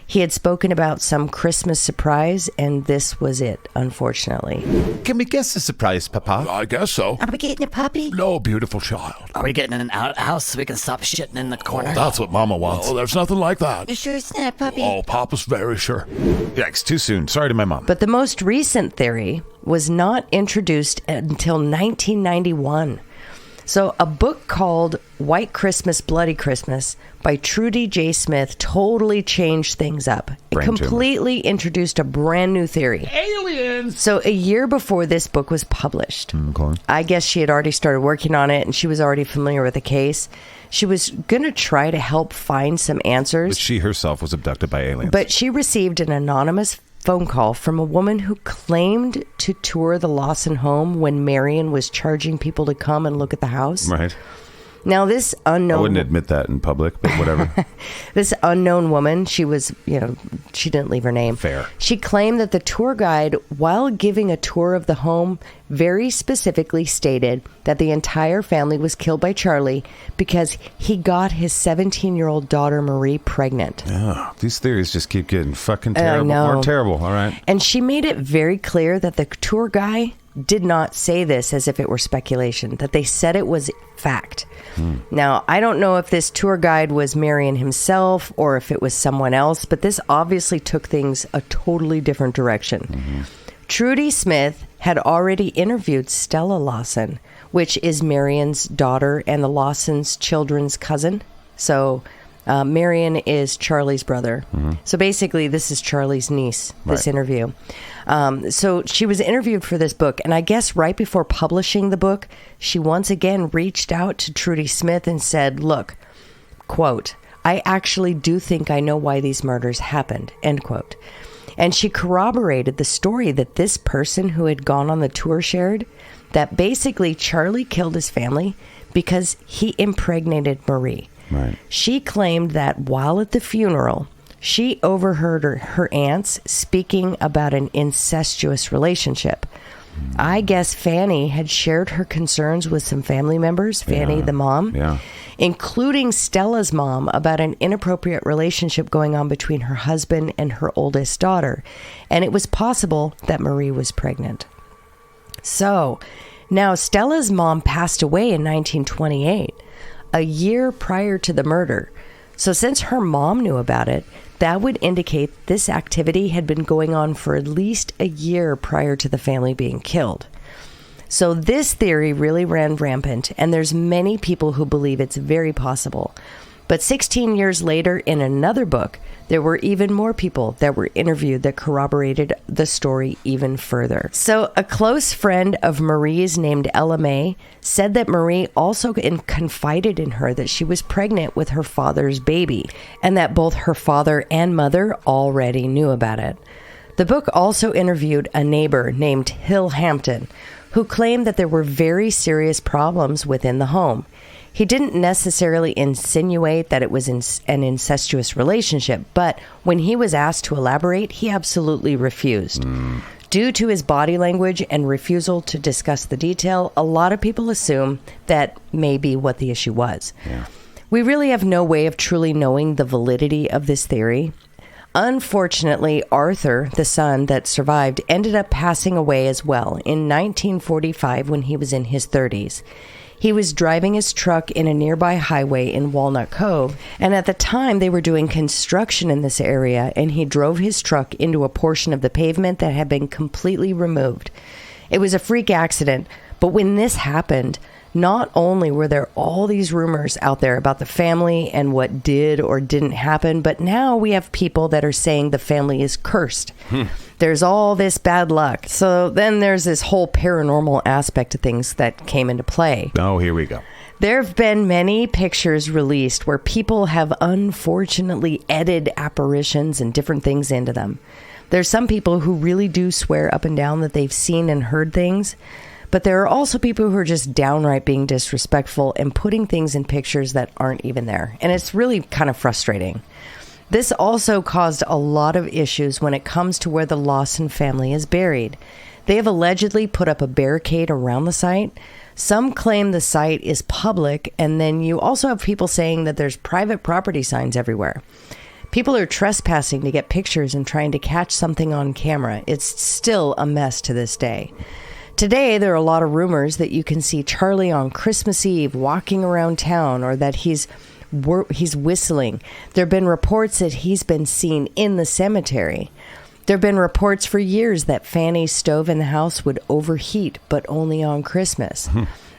He had spoken about some Christmas surprise, and this was it, unfortunately. Can we guess the surprise, Papa? I guess so. Are we getting a puppy? No, beautiful child. Are we getting an outhouse so we can stop shitting in the corner? That's what Mama wants. Oh, there's nothing like that. You sure it's not a puppy? Oh, Papa's very sure. Yikes, too soon. Sorry to my mom. But the most recent theory was not introduced until 1991. So a book called White Christmas, Bloody Christmas by Trudy J. Smith totally changed things up. It Brain tumor. completely introduced a brand new theory. Aliens! So a year before this book was published, Okay. I guess she had already started working on it and she was already familiar with the case. She was going to try to help find some answers. But she herself was abducted by aliens. But she received an anonymous phone call from a woman who claimed to tour the Lawson home when Marion was charging people to come and look at the house. Right. Now, this unknown... I wouldn't admit that in public, but whatever. This unknown woman, she was, she didn't leave her name. Fair. She claimed that the tour guide, while giving a tour of the home, very specifically stated that the entire family was killed by Charlie because he got his 17-year-old daughter, Marie, pregnant. Oh, these theories just keep getting fucking terrible. know. More terrible, all right. And she made it very clear that the tour guy did not say this as if it were speculation, that they said it was fact. Now, I don't know if this tour guide was Marion himself or if it was someone else, but this obviously took things a totally different direction. Trudy Smith had already interviewed Stella Lawson, which is Marion's daughter and the Lawsons' children's cousin. So Marion is Charlie's brother. So basically, this is Charlie's niece, this interview. So she was interviewed for this book, and I guess right before publishing the book, she once again reached out to Trudy Smith and said, look, quote, I actually do think I know why these murders happened, end quote. And she corroborated the story that this person who had gone on the tour shared, that basically Charlie killed his family because he impregnated Marie. Right. She claimed that while at the funeral, she overheard her aunts speaking about an incestuous relationship. I guess Fanny had shared her concerns with some family members, Fanny the mom, including Stella's mom, about an inappropriate relationship going on between her husband and her oldest daughter. And it was possible that Marie was pregnant. So, now Stella's mom passed away in 1928, a year prior to the murder. So since her mom knew about it, that would indicate this activity had been going on for at least a year prior to the family being killed. So this theory really ran rampant, and there's many people who believe it's very possible. But 16 years later, in another book, there were even more people that were interviewed that corroborated the story even further. So a close friend of Marie's named Ella May said that Marie also confided in her that she was pregnant with her father's baby, and that both her father and mother already knew about it. The book also interviewed a neighbor named Hill Hampton, who claimed that there were very serious problems within the home. He didn't necessarily insinuate that it was an incestuous relationship, but when he was asked to elaborate, he absolutely refused. Due to his body language and refusal to discuss the detail, a lot of people assume that may be what the issue was. We really have no way of truly knowing the validity of this theory. Unfortunately, Arthur, the son that survived, ended up passing away as well in 1945 when he was in his 30s. He was driving his truck in a nearby highway in Walnut Cove, and at the time they were doing construction in this area, and he drove his truck into a portion of the pavement that had been completely removed. It was a freak accident, but when this happened, not only were there all these rumors out there about the family and what did or didn't happen, but now we have people that are saying the family is cursed. There's all this bad luck. So then there's this whole paranormal aspect of things that came into play. Oh, here we go. There have been many pictures released where people have unfortunately edited apparitions and different things into them. There's some people who really do swear up and down that they've seen and heard things. But there are also people who are just downright being disrespectful and putting things in pictures that aren't even there. And it's really kind of frustrating. This also caused a lot of issues when it comes to where the Lawson family is buried. They have allegedly put up a barricade around the site. Some claim the site is public, and then you also have people saying that there's private property signs everywhere. People are trespassing to get pictures and trying to catch something on camera. It's still a mess to this day. Today, there are a lot of rumors that you can see Charlie on Christmas Eve walking around town, or that he's whistling. There have been reports that he's been seen in the cemetery. There have been reports for years that Fanny's stove in the house would overheat, but only on Christmas.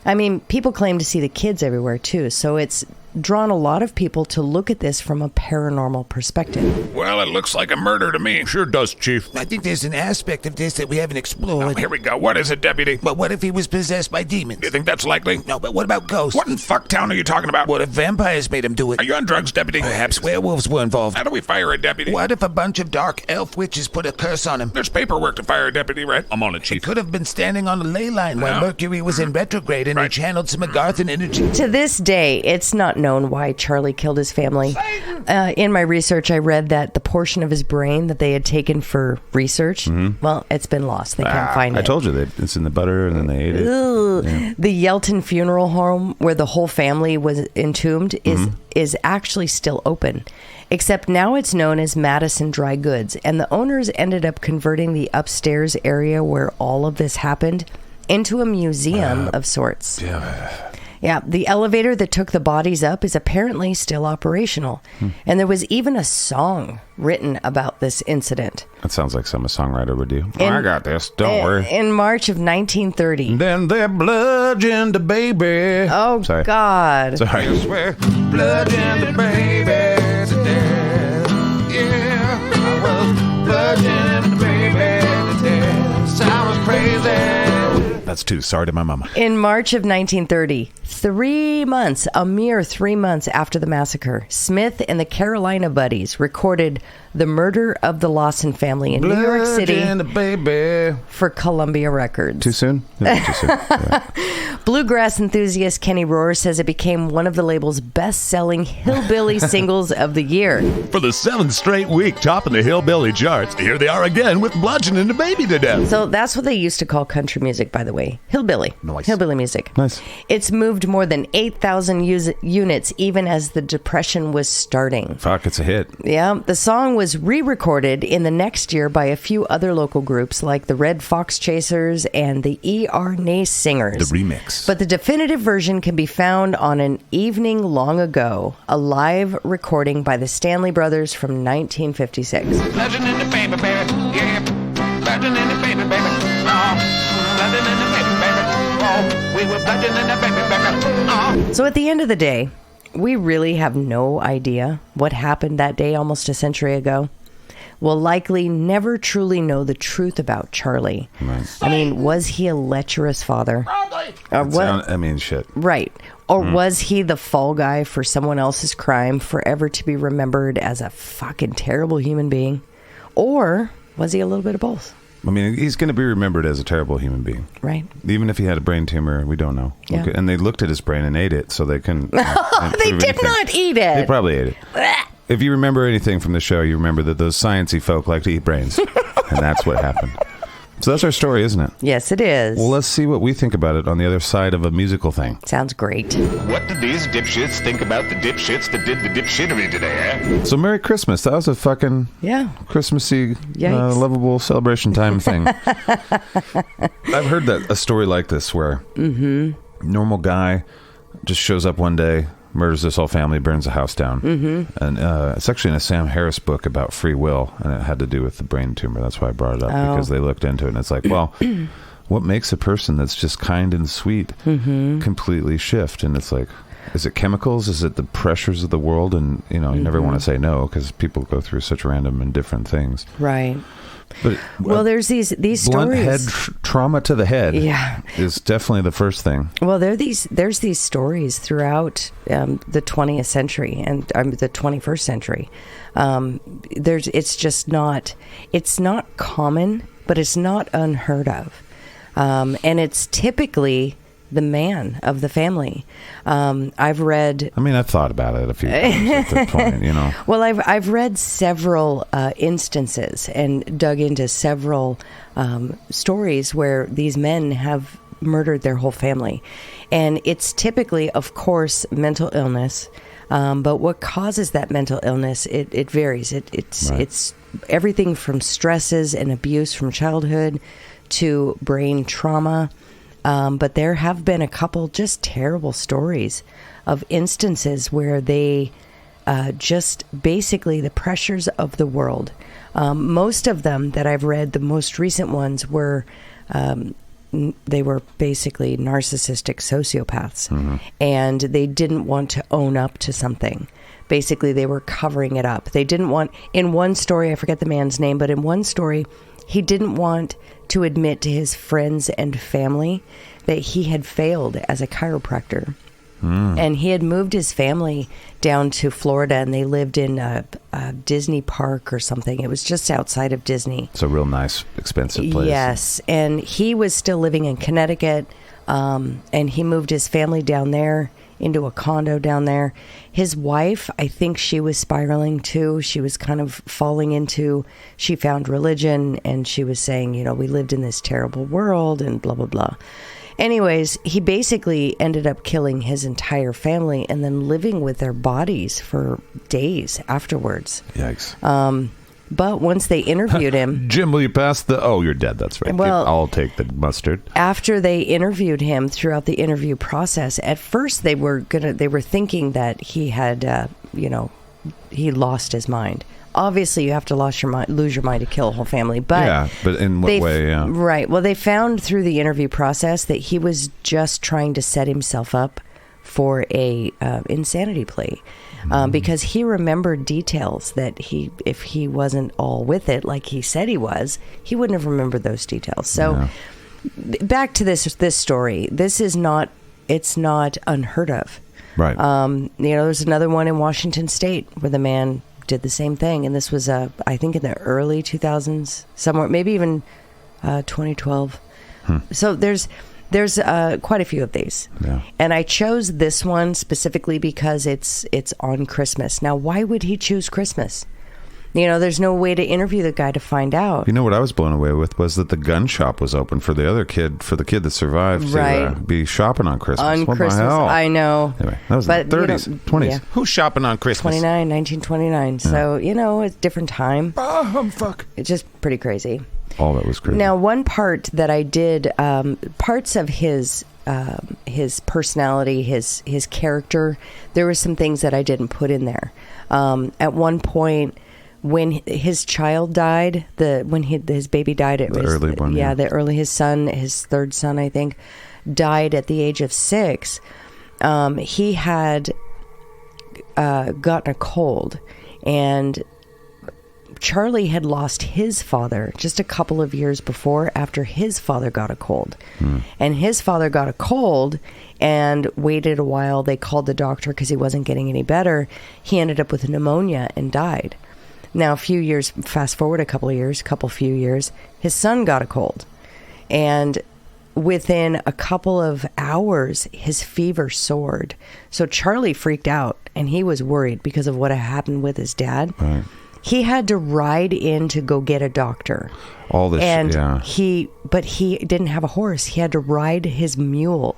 I mean, people claim to see the kids everywhere, too, so it's drawn a lot of people to look at this from a paranormal perspective. Well, it looks like a murder to me. Sure does, Chief. I think there's an aspect of this that we haven't explored. Oh, here we go. What is it, Deputy? But what if he was possessed by demons? You think that's likely? No, but what about ghosts? What in fucktown are you talking about? What if vampires made him do it? Are you on drugs, Deputy? Perhaps werewolves were involved. How do we fire a deputy? What if a bunch of dark elf witches put a curse on him? There's paperwork to fire a deputy, right? I'm on it, He Chief. could have been standing on a ley line while Yeah. Mercury was in retrograde and he channeled some Agarthan energy. To this day, it's not known why Charlie killed his family. In my research, I read that the portion of his brain that they had taken for research, well, it's been lost. They can't find it. I told you that it's in the butter, and then they ate it. Yeah. The Yelton Funeral Home, where the whole family was entombed, is actually still open. Except now it's known as Madison Dry Goods, and the owners ended up converting the upstairs area where all of this happened into a museum of sorts. Yeah, the elevator that took the bodies up is apparently still operational. And there was even a song written about this incident. That sounds like something a songwriter would do. I got this. Don't worry. In March of 1930. Then they bludgeoned the baby. Oh, Sorry. God. Sorry. Bludgeoned the baby to death. Yeah, I was bludgeoned the baby to death. Sounds crazy. That's too sorry to my mama. In March of 1930, a mere 3 months after the massacre, Smith and the Carolina Buddies recorded The Murder of the Lawson Family in New York City for Columbia Records. Too soon? No, too soon. Yeah. Bluegrass enthusiast Kenny Rohr says it became one of the label's best-selling hillbilly singles of the year. For the 7th straight week, topping the hillbilly charts, here they are again with Bludgeoning the Baby to Death. So that's what they used to call country music, by the way. Hillbilly. Nice. Hillbilly music. Nice. It's moved more than 8,000 units even as the Depression was starting. Fuck, it's a hit. Yeah. The song was re-recorded in the next year by a few other local groups like the Red Fox Chasers and the E.R. Nace Singers. The remix. But the definitive version can be found on An Evening Long Ago, a live recording by the Stanley Brothers from 1956. Bludgeoning the baby, baby. Yeah. Bludgeoning the baby, baby. Oh. Bludgeoning the baby, baby. Oh. We were bludgeoning the baby, baby. Oh. So at the end of the day, we really have no idea what happened that day almost a century ago. We'll likely never truly know the truth about Charlie. Right. I mean, was he a lecherous father? Or what? Shit. Right. Or was he the fall guy for someone else's crime, forever to be remembered as a fucking terrible human being? Or was he a little bit of both? I mean, he's going to be remembered as a terrible human being. Right. Even if he had a brain tumor, we don't know. Yeah. Okay. And they looked at his brain and ate it, so they couldn't. They did not eat it. They probably ate it. If you remember anything from the show, you remember that those sciencey folk like to eat brains. And that's what happened. So that's our story, isn't it? Yes, it is. Well, let's see what we think about it on the other side of a musical thing. Sounds great. What did these dipshits think about the dipshits that did the dipshittery today, eh? So Merry Christmas. That was a fucking Christmassy, lovable celebration time thing. I've heard a story like this where normal guy just shows up one day, murders this whole family, burns the house down. And it's actually in a Sam Harris book about free will, and it had to do with the brain tumor. That's why I brought it up, because they looked into it, and it's like, well, what makes a person that's just kind and sweet completely shift? And it's like, is it chemicals? Is it the pressures of the world? And, you never want to say no, because people go through such random and different things. Right. But well, there's these blunt stories. Head trauma to the head is definitely the first thing. Well, there's these stories throughout the 20th century and the 21st century. It's not common, but it's not unheard of, and it's typically the man of the family. I've read. I mean, I've thought about it a few times at that point, Well, I've read several instances and dug into several stories where these men have murdered their whole family, and it's typically, of course, mental illness. But what causes that mental illness? It varies. It's everything from stresses and abuse from childhood to brain trauma. But there have been a couple just terrible stories of instances where they just basically the pressures of the world. Most of them that I've read, the most recent ones were they were basically narcissistic sociopaths, and they didn't want to own up to something. Basically, they were covering it up. They didn't want, in one story, I forget the man's name, but in one story, he didn't want to admit to his friends and family that he had failed as a chiropractor. And he had moved his family down to Florida, and they lived in a Disney park or something. It was just outside of Disney. It's a real nice, expensive place. Yes, and he was still living in Connecticut, and he moved his family down there into a condo down there. His wife, I think she was spiraling too. She was kind of falling into, she found religion, and she was saying, we lived in this terrible world and blah, blah, blah. Anyways, he basically ended up killing his entire family and then living with their bodies for days afterwards. Yikes. But once they interviewed him... Jim, will you pass the... Oh, you're dead. That's right. Well, I'll take the mustard. After they interviewed him throughout the interview process, at first they were thinking that he had, he lost his mind. Obviously, you have to lose your mind to kill a whole family. But in what way? Yeah. Right. Well, they found through the interview process that he was just trying to set himself up for a insanity plea, because he remembered details that if he wasn't all with it like he said he was, he wouldn't have remembered those details. So back to this story. This is not it's not unheard of. Right. There's another one in Washington State where the man did the same thing, and this was I think in the early 2000s, somewhere, maybe even 2012. So there's quite a few of these, and I chose this one specifically because it's on Christmas. Now, why would he choose Christmas? There's no way to interview the guy to find out. You know what I was blown away with was that the gun shop was open for the kid that survived to be shopping on Christmas. On what Christmas, the hell? I know. Anyway, that was the 30s, 20s. Yeah. Who's shopping on Christmas? 1929. So, it's a different time. Fuck. It's just pretty crazy. All that was crazy. Now, one part that I did, parts of his personality, his character, there were some things that I didn't put in there. At one point, when his child died, his baby died, his third son, I think, died at the age of 6. He had gotten a cold, and Charlie had lost his father just a couple of years before, after his father got a cold. And his father got a cold and waited a while. They called the doctor because he wasn't getting any better. He ended up with pneumonia and died. Now, fast forward a few years, his son got a cold. And within a couple of hours, his fever soared. So Charlie freaked out, and he was worried because of what had happened with his dad. Right. He had to ride in to go get a doctor. All this, but he didn't have a horse. He had to ride his mule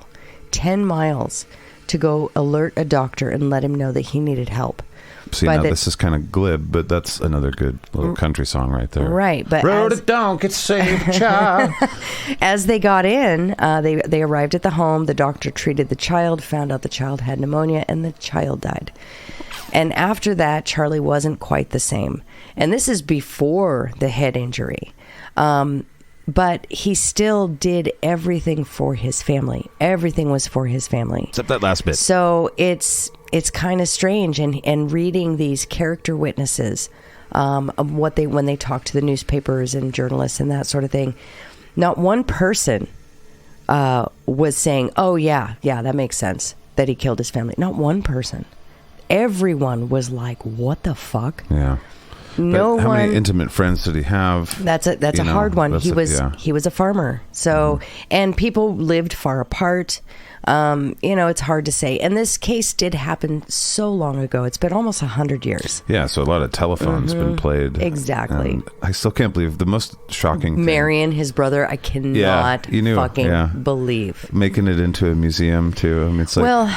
10 miles to go alert a doctor and let him know that he needed help. See, now this is kind of glib, but that's another good little country song right there. Right, but Rode it down, get saved, child. As they got in, they arrived at the home. The doctor treated the child, found out the child had pneumonia, and the child died. And after that, Charlie wasn't quite the same. And this is before the head injury. But he still did everything for his family. Everything was for his family. Except that last bit. So it's kind of strange. And reading these character witnesses, of when they talk to the newspapers and journalists and that sort of thing, not one person was saying, oh, yeah, that makes sense that he killed his family. Not one person. Everyone was like, what the fuck? Yeah. How many intimate friends did he have? That's a hard one. He was a farmer. So, and people lived far apart. It's hard to say. And this case did happen so long ago. It's been almost 100 years. Yeah, so a lot of telephones been played. Exactly. And I still can't believe the most shocking thing. Marion, his brother, I cannot believe. Making it into a museum, too. I mean, it's like...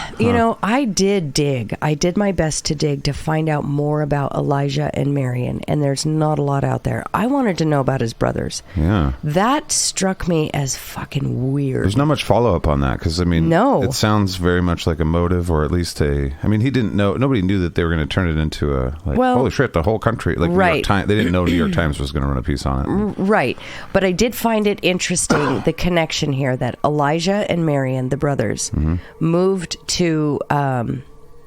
I did dig. I did my best to dig to find out more about Elijah and Marion, and there's not a lot out there. I wanted to know about his brothers. Yeah. That struck me as fucking weird. There's not much follow-up on that, because, I mean... No. It sounds very much like a motive, or at least he didn't know, nobody knew that they were going to turn it into holy shit, the whole country, like right. New York Times, they didn't know New York Times was going to run a piece on it. Right. But I did find it interesting, the connection here, that Elijah and Marion, the brothers, moved to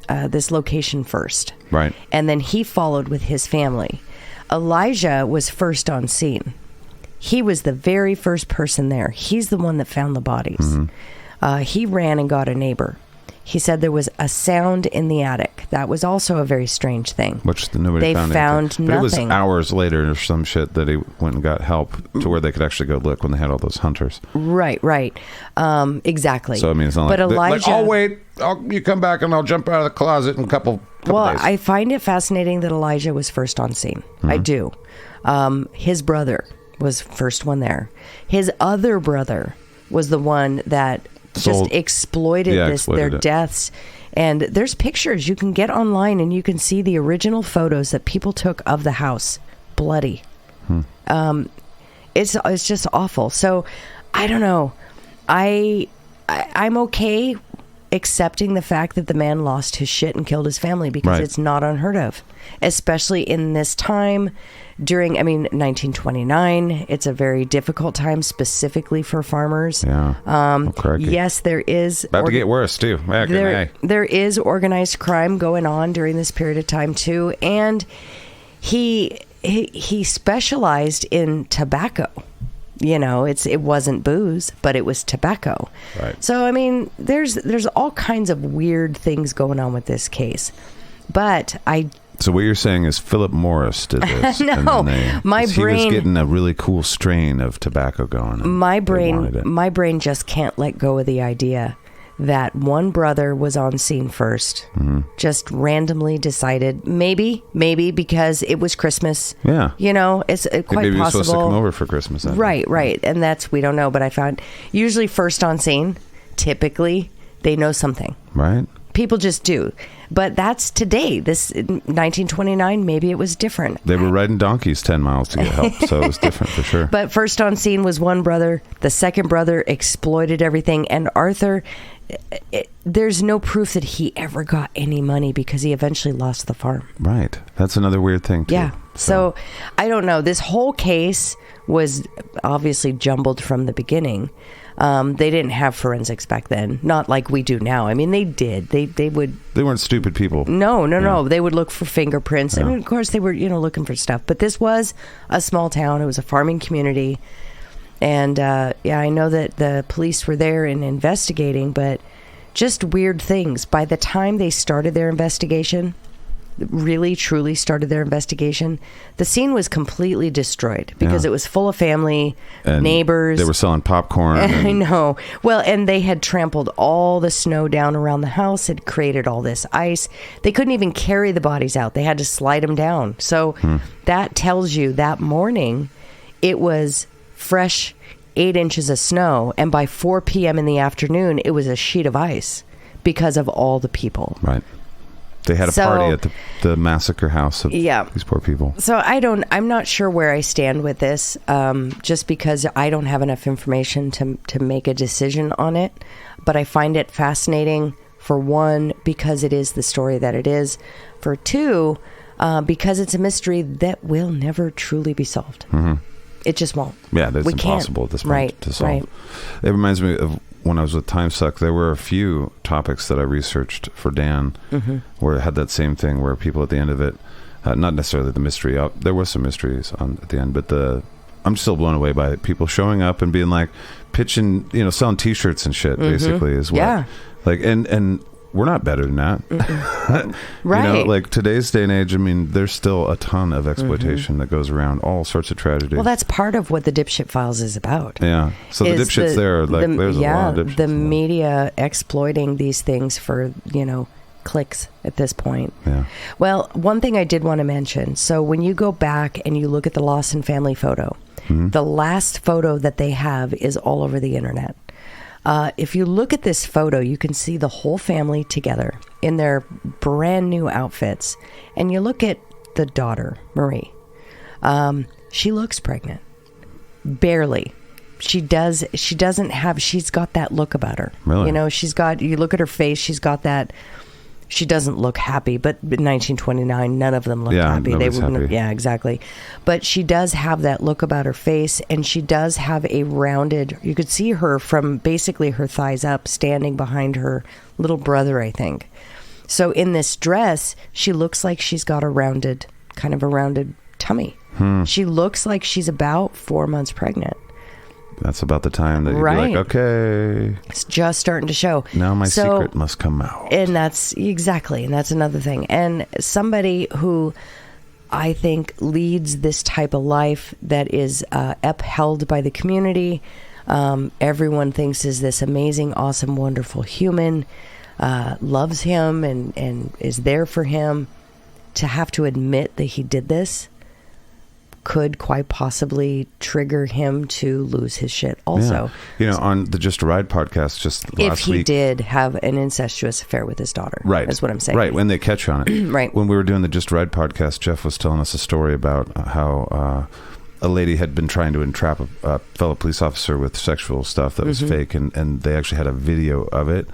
this location first. Right. And then he followed with his family. Elijah was first on scene. He was the very first person there. He's the one that found the bodies. He ran and got a neighbor. He said there was a sound in the attic. That was also a very strange thing. Which nobody found. They found nothing. But it was hours later or some shit that he went and got help to where they could actually go look when they had all those hunters. Right. Exactly. So, I mean, it's not but Elijah... I'll wait. You come back and I'll jump out of the closet in a couple days. I find it fascinating that Elijah was first on scene. I do. His brother was first one there. His other brother was the one that... just exploited their deaths. And there's pictures you can get online, and you can see the original photos that people took of the house bloody. It's just awful. So I don't know. I'm okay accepting the fact that the man lost his shit and killed his family, because it's not unheard of, especially in this time during 1929. It's a very difficult time specifically for farmers. Yes, there is about to get worse too. There is organized crime going on during this period of time too, and he specialized in tobacco. it wasn't booze, but it was tobacco. Right. So, I mean, there's all kinds of weird things going on with this case. But So what you're saying is Philip Morris did this. No, my brain... He was getting a really cool strain of tobacco going. My brain just can't let go of the idea that one brother was on scene first, just randomly decided, maybe because it was Christmas. Yeah. It's quite maybe possible. He was supposed to come over for Christmas. Right. And we don't know, but I found usually first on scene, typically they know something. Right. People just do. But that's today. This 1929, maybe it was different. They were riding donkeys 10 miles to get help, so it was different for sure. But first on scene was one brother. The second brother exploited everything. And Arthur, there's no proof that he ever got any money because he eventually lost the farm. Right. That's another weird thing, too. Yeah. So I don't know. This whole case was obviously jumbled from the beginning. They didn't have forensics back then, not like we do now. I mean, they did. They would. They weren't stupid people. No. They would look for fingerprints. Yeah. I mean, of course, they were, looking for stuff. But this was a small town. It was a farming community, and I know that the police were there and investigating, but just weird things. By the time they started their investigation, really truly started their investigation, the scene was completely destroyed because it was full of family and neighbors. They were selling popcorn. I know. Well, and they had trampled all the snow down around the house, had created all this ice. They couldn't even carry the bodies out. They had to slide them down. So that tells you that morning it was fresh 8 inches of snow, and by 4 p.m. in the afternoon it was a sheet of ice because of all the people. Right. They had a party at the Massacre house of these poor people. So I'm not sure where I stand with this, just because I don't have enough information to make a decision on it. But I find it fascinating, for one, because it is the story that it is. For two, because it's a mystery that will never truly be solved. Mm-hmm. It just won't. Yeah, that's impossible at this point to solve. Right. It reminds me of when I was with Time Suck, there were a few topics that I researched for Dan where it had that same thing where people at the end of it, not necessarily the mystery, there was some mysteries at the end, but I'm still blown away by people showing up and being like, pitching, selling T-shirts and shit, basically, is what. Yeah. Like, and we're not better than that. Right. Like today's day and age, I mean, there's still a ton of exploitation that goes around, all sorts of tragedy. Well, that's part of what the Dipshit Files is about. Yeah. So the Dipshits there's a lot of Dipshits. The media exploiting these things for, clicks at this point. Yeah. Well, one thing I did want to mention. So when you go back and you look at the Lawson family photo, the last photo that they have is all over the internet. If you look at this photo, you can see the whole family together in their brand new outfits. And you look at the daughter, Marie. She looks pregnant. Barely. She's got that look about her. Really? You look at her face, she's got that. She doesn't look happy, but in 1929, none of them looked happy. Happy. Yeah, exactly. But she does have that look about her face, and she does have a rounded, you could see her from basically her thighs up, standing behind her little brother, I think. So in this dress, she looks like she's got a rounded tummy. She looks like she's about 4 months pregnant. That's about the time that you'd be like, okay, it's just starting to show. Now my secret must come out. And that's another thing. And somebody who I think leads this type of life that is upheld by the community. Everyone thinks is this amazing, awesome, wonderful human, loves him and is there for him. To have to admit that he did this could quite possibly trigger him to lose his shit also. Yeah. On the Just a Ride podcast just last week. If he did have an incestuous affair with his daughter. Right. That's what I'm saying. Right, when they catch you on it. Right. When we were doing the Just a Ride podcast, Jeff was telling us a story about how a lady had been trying to entrap a fellow police officer with sexual stuff that was fake, and they actually had a video of it,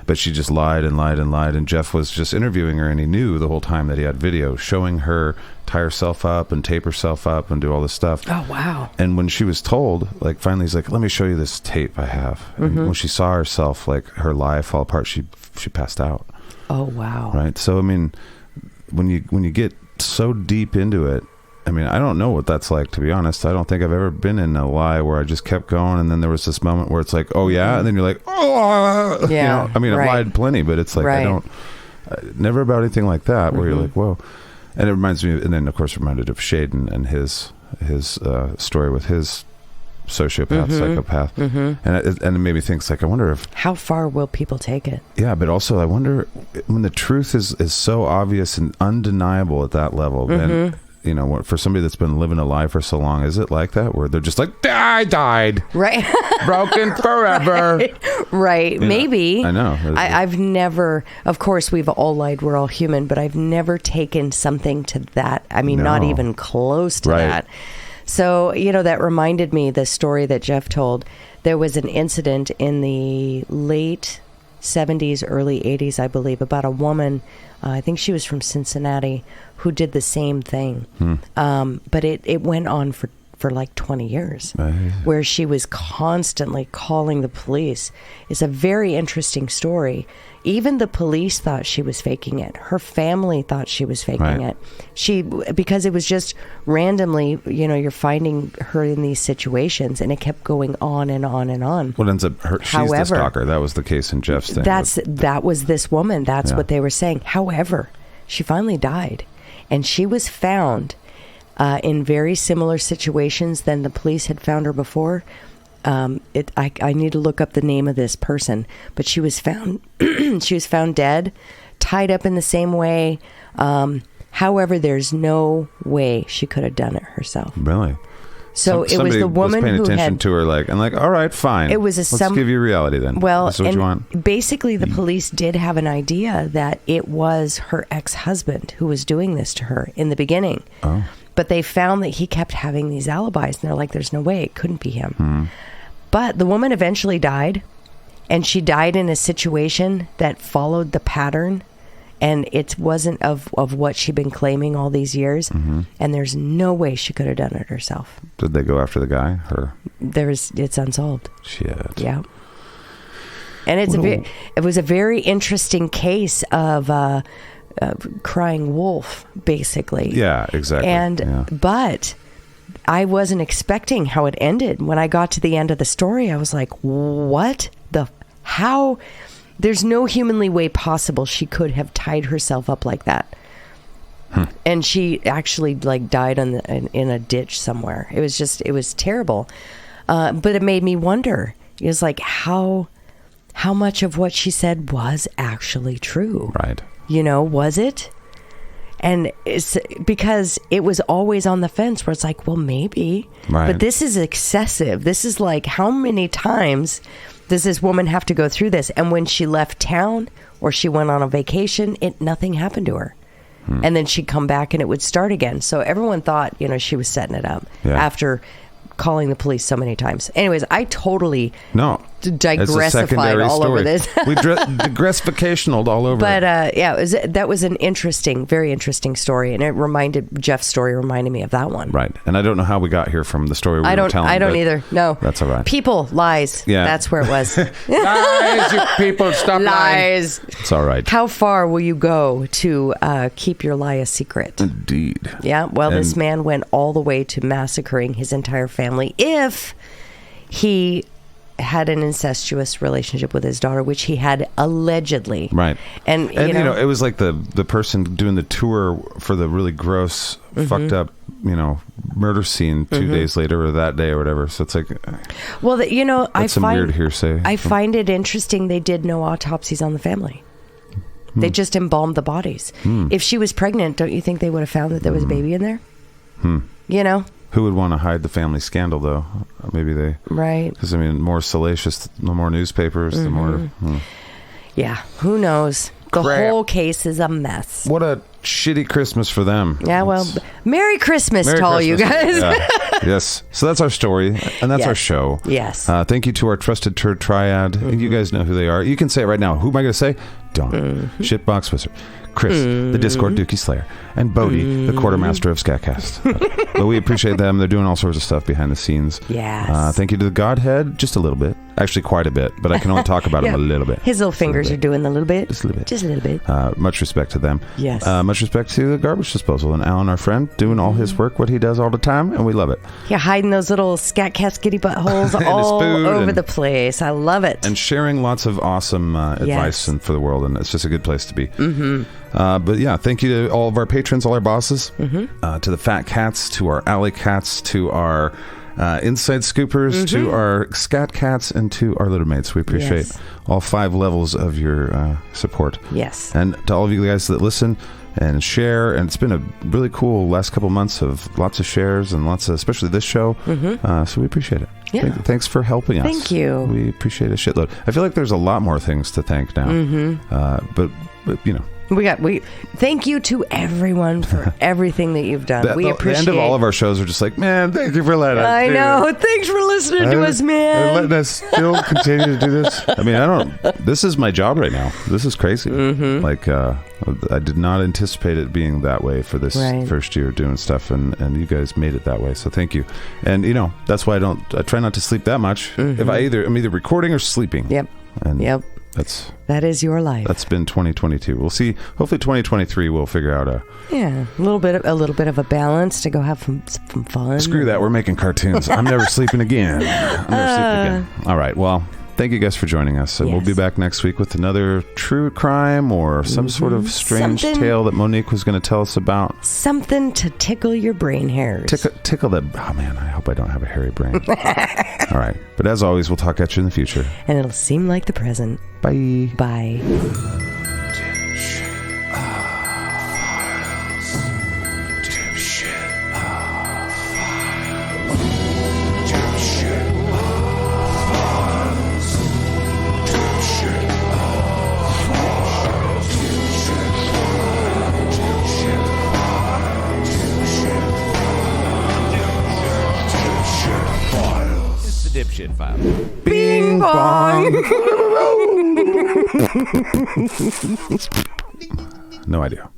but she just lied and lied and lied, and Jeff was just interviewing her, and he knew the whole time that he had video showing her tie herself up and tape herself up and do all this stuff. Oh, wow. And when she was told, finally he's like, let me show you this tape I have. And when she saw herself, her lie fall apart, she passed out. Oh, wow. Right? So, I mean, when you get so deep into it, I mean, I don't know what that's like, to be honest. I don't think I've ever been in a lie where I just kept going, and then there was this moment where it's like, oh yeah, and then you're like, oh, yeah. I mean, I've lied plenty, but it's like never about anything like that where you're like, whoa. And it reminds me, and then of course reminded of Shaden and his story with his sociopath, psychopath, and it made me think, like, I wonder if how far will people take it? Yeah, but also I wonder when the truth is so obvious and undeniable at that level, then for somebody that's been living a lie for so long, is it like that where they're just like, I died, right? Broken forever, right? Maybe. I know. I've never. Of course, we've all lied. We're all human, but I've never taken something to that. I mean, not even close to that. So, that reminded me the story that Jeff told. There was an incident in the late 70s, early 80s, I believe, about a woman, I think she was from Cincinnati, who did the same thing. But it went on for like 20 years, where she was constantly calling the police. It's a very interesting story. Even the police thought she was faking it. Her family thought she was faking it. Because it was just randomly, you're finding her in these situations, and it kept going on and on and on. What ends up she's the stalker. That was the case in Jeff's thing. That was this woman. That's what they were saying. However, she finally died, and she was found in very similar situations than the police had found her before. I need to look up the name of this person, but she was found she was found dead, tied up in the same way. However, there's no way she could have done it herself. Really? So it was the woman was paying who attention had to her, like, and like, all right, fine. It was let's give you reality then. Well, this is what you want. Basically, the police did have an idea that it was her ex-husband who was doing this to her in the beginning. Oh. But they found that he kept having these alibis, and they're like, there's no way it couldn't be him. But the woman eventually died, and she died in a situation that followed the pattern, and it wasn't of what she'd been claiming all these years, and there's no way she could have done it herself. Did they go after the guy? Her? It's unsolved. Shit. Yeah. And it was a very interesting case of crying wolf, basically. Yeah, exactly. But I wasn't expecting how it ended. When I got to the end of the story, I was like, what how? There's no humanly way possible she could have tied herself up like that. And she actually died in a ditch somewhere. It was terrible. But it made me wonder. It was like, how much of what she said was actually true? Right. Was it? And it's because it was always on the fence where it's like, well, maybe. Right. But this is excessive. This is like, how many times does this woman have to go through this? And when she left town or she went on a vacation, nothing happened to her. And then she'd come back and it would start again. So everyone thought, she was setting it up after calling the police so many times. Anyways, I totally digressified all over this. We digressificationed all over. But that was an very interesting story, and Jeff's story reminded me of that one. Right, and I don't know how we got here from the story we were telling. I don't either. No, that's all right. People, lies. Yeah, that's where it was. Lies, you people, stop lies. Lying. It's all right. How far will you go to keep your lie a secret? Indeed. Yeah. Well, this man went all the way to massacring his entire family if he had an incestuous relationship with his daughter, which he had allegedly. Right. And it was like the person doing the tour for the really gross, fucked up, murder scene 2 days later or that day or whatever. So it's like, well, that's some weird hearsay. I find it interesting. They did no autopsies on the family. They just embalmed the bodies. If she was pregnant, don't you think they would have found that there was a baby in there? Who would want to hide the family scandal, though? Maybe they... Right. Because, more salacious, the more newspapers, the more... Yeah, who knows? The whole case is a mess. What a shitty Christmas for them. Yeah, well, Merry Christmas to all you guys. Yeah. Yes. So that's our story, and that's our show. Yes. Thank you to our trusted turd triad. You guys know who they are. You can say it right now. Who am I going to say? Don. Shitbox Wizard. Chris, the Discord Dookie Slayer, and Bodie, the quartermaster of SKATCAST. But we appreciate them. They're doing all sorts of stuff behind the scenes. Yes. Thank you to the Godhead, just a little bit. Actually, quite a bit, but I can only talk about him a little bit. His little fingers are doing the little bit. Just a little bit. Just a little bit. Much respect to them. Yes. Much respect to the garbage disposal and Alan, our friend, doing all his work, what he does all the time, and we love it. Yeah, hiding those little SKATCAST giddy buttholes all over the place. I love it. And sharing lots of awesome advice for the world, and it's just a good place to be. But yeah, thank you to all of our patrons, all our bosses, to the fat cats, to our alley cats, to our inside scoopers, to our scat cats, and to our little mates. We appreciate all 5 levels of your support. Yes. And to all of you guys that listen and share, and it's been a really cool last couple months of lots of shares and lots of, especially this show. So we appreciate it. Yeah. Thanks for helping us. Thank you. We appreciate a shitload. I feel like there's a lot more things to thank now. But you know. We thank you to everyone for everything that you've done. We appreciate. The end of all of our shows are just like, man, thank you for letting us. I know. Thanks for listening to us, man. And letting us still continue to do this. I mean, this is my job right now. This is crazy. Like, I did not anticipate it being that way for this first year doing stuff, and you guys made it that way. So thank you. And you know, that's why I try not to sleep that much. If I'm either recording or sleeping. Yep. And that is your life. That's been 2022. We'll see. Hopefully 2023 we'll figure out a little bit of a balance to go have some fun. Screw that. We're making cartoons. I'm never sleeping again. All right. Well, thank you guys for joining us. And we'll be back next week with another true crime or some sort of strange tale that Monique was going to tell us about. Something to tickle your brain hairs. Tickle that. Oh man, I hope I don't have a hairy brain. All right. But as always, we'll talk at you in the future. And it'll seem like the present. Bye. Bye. Dipshit file. Bing bong. No idea.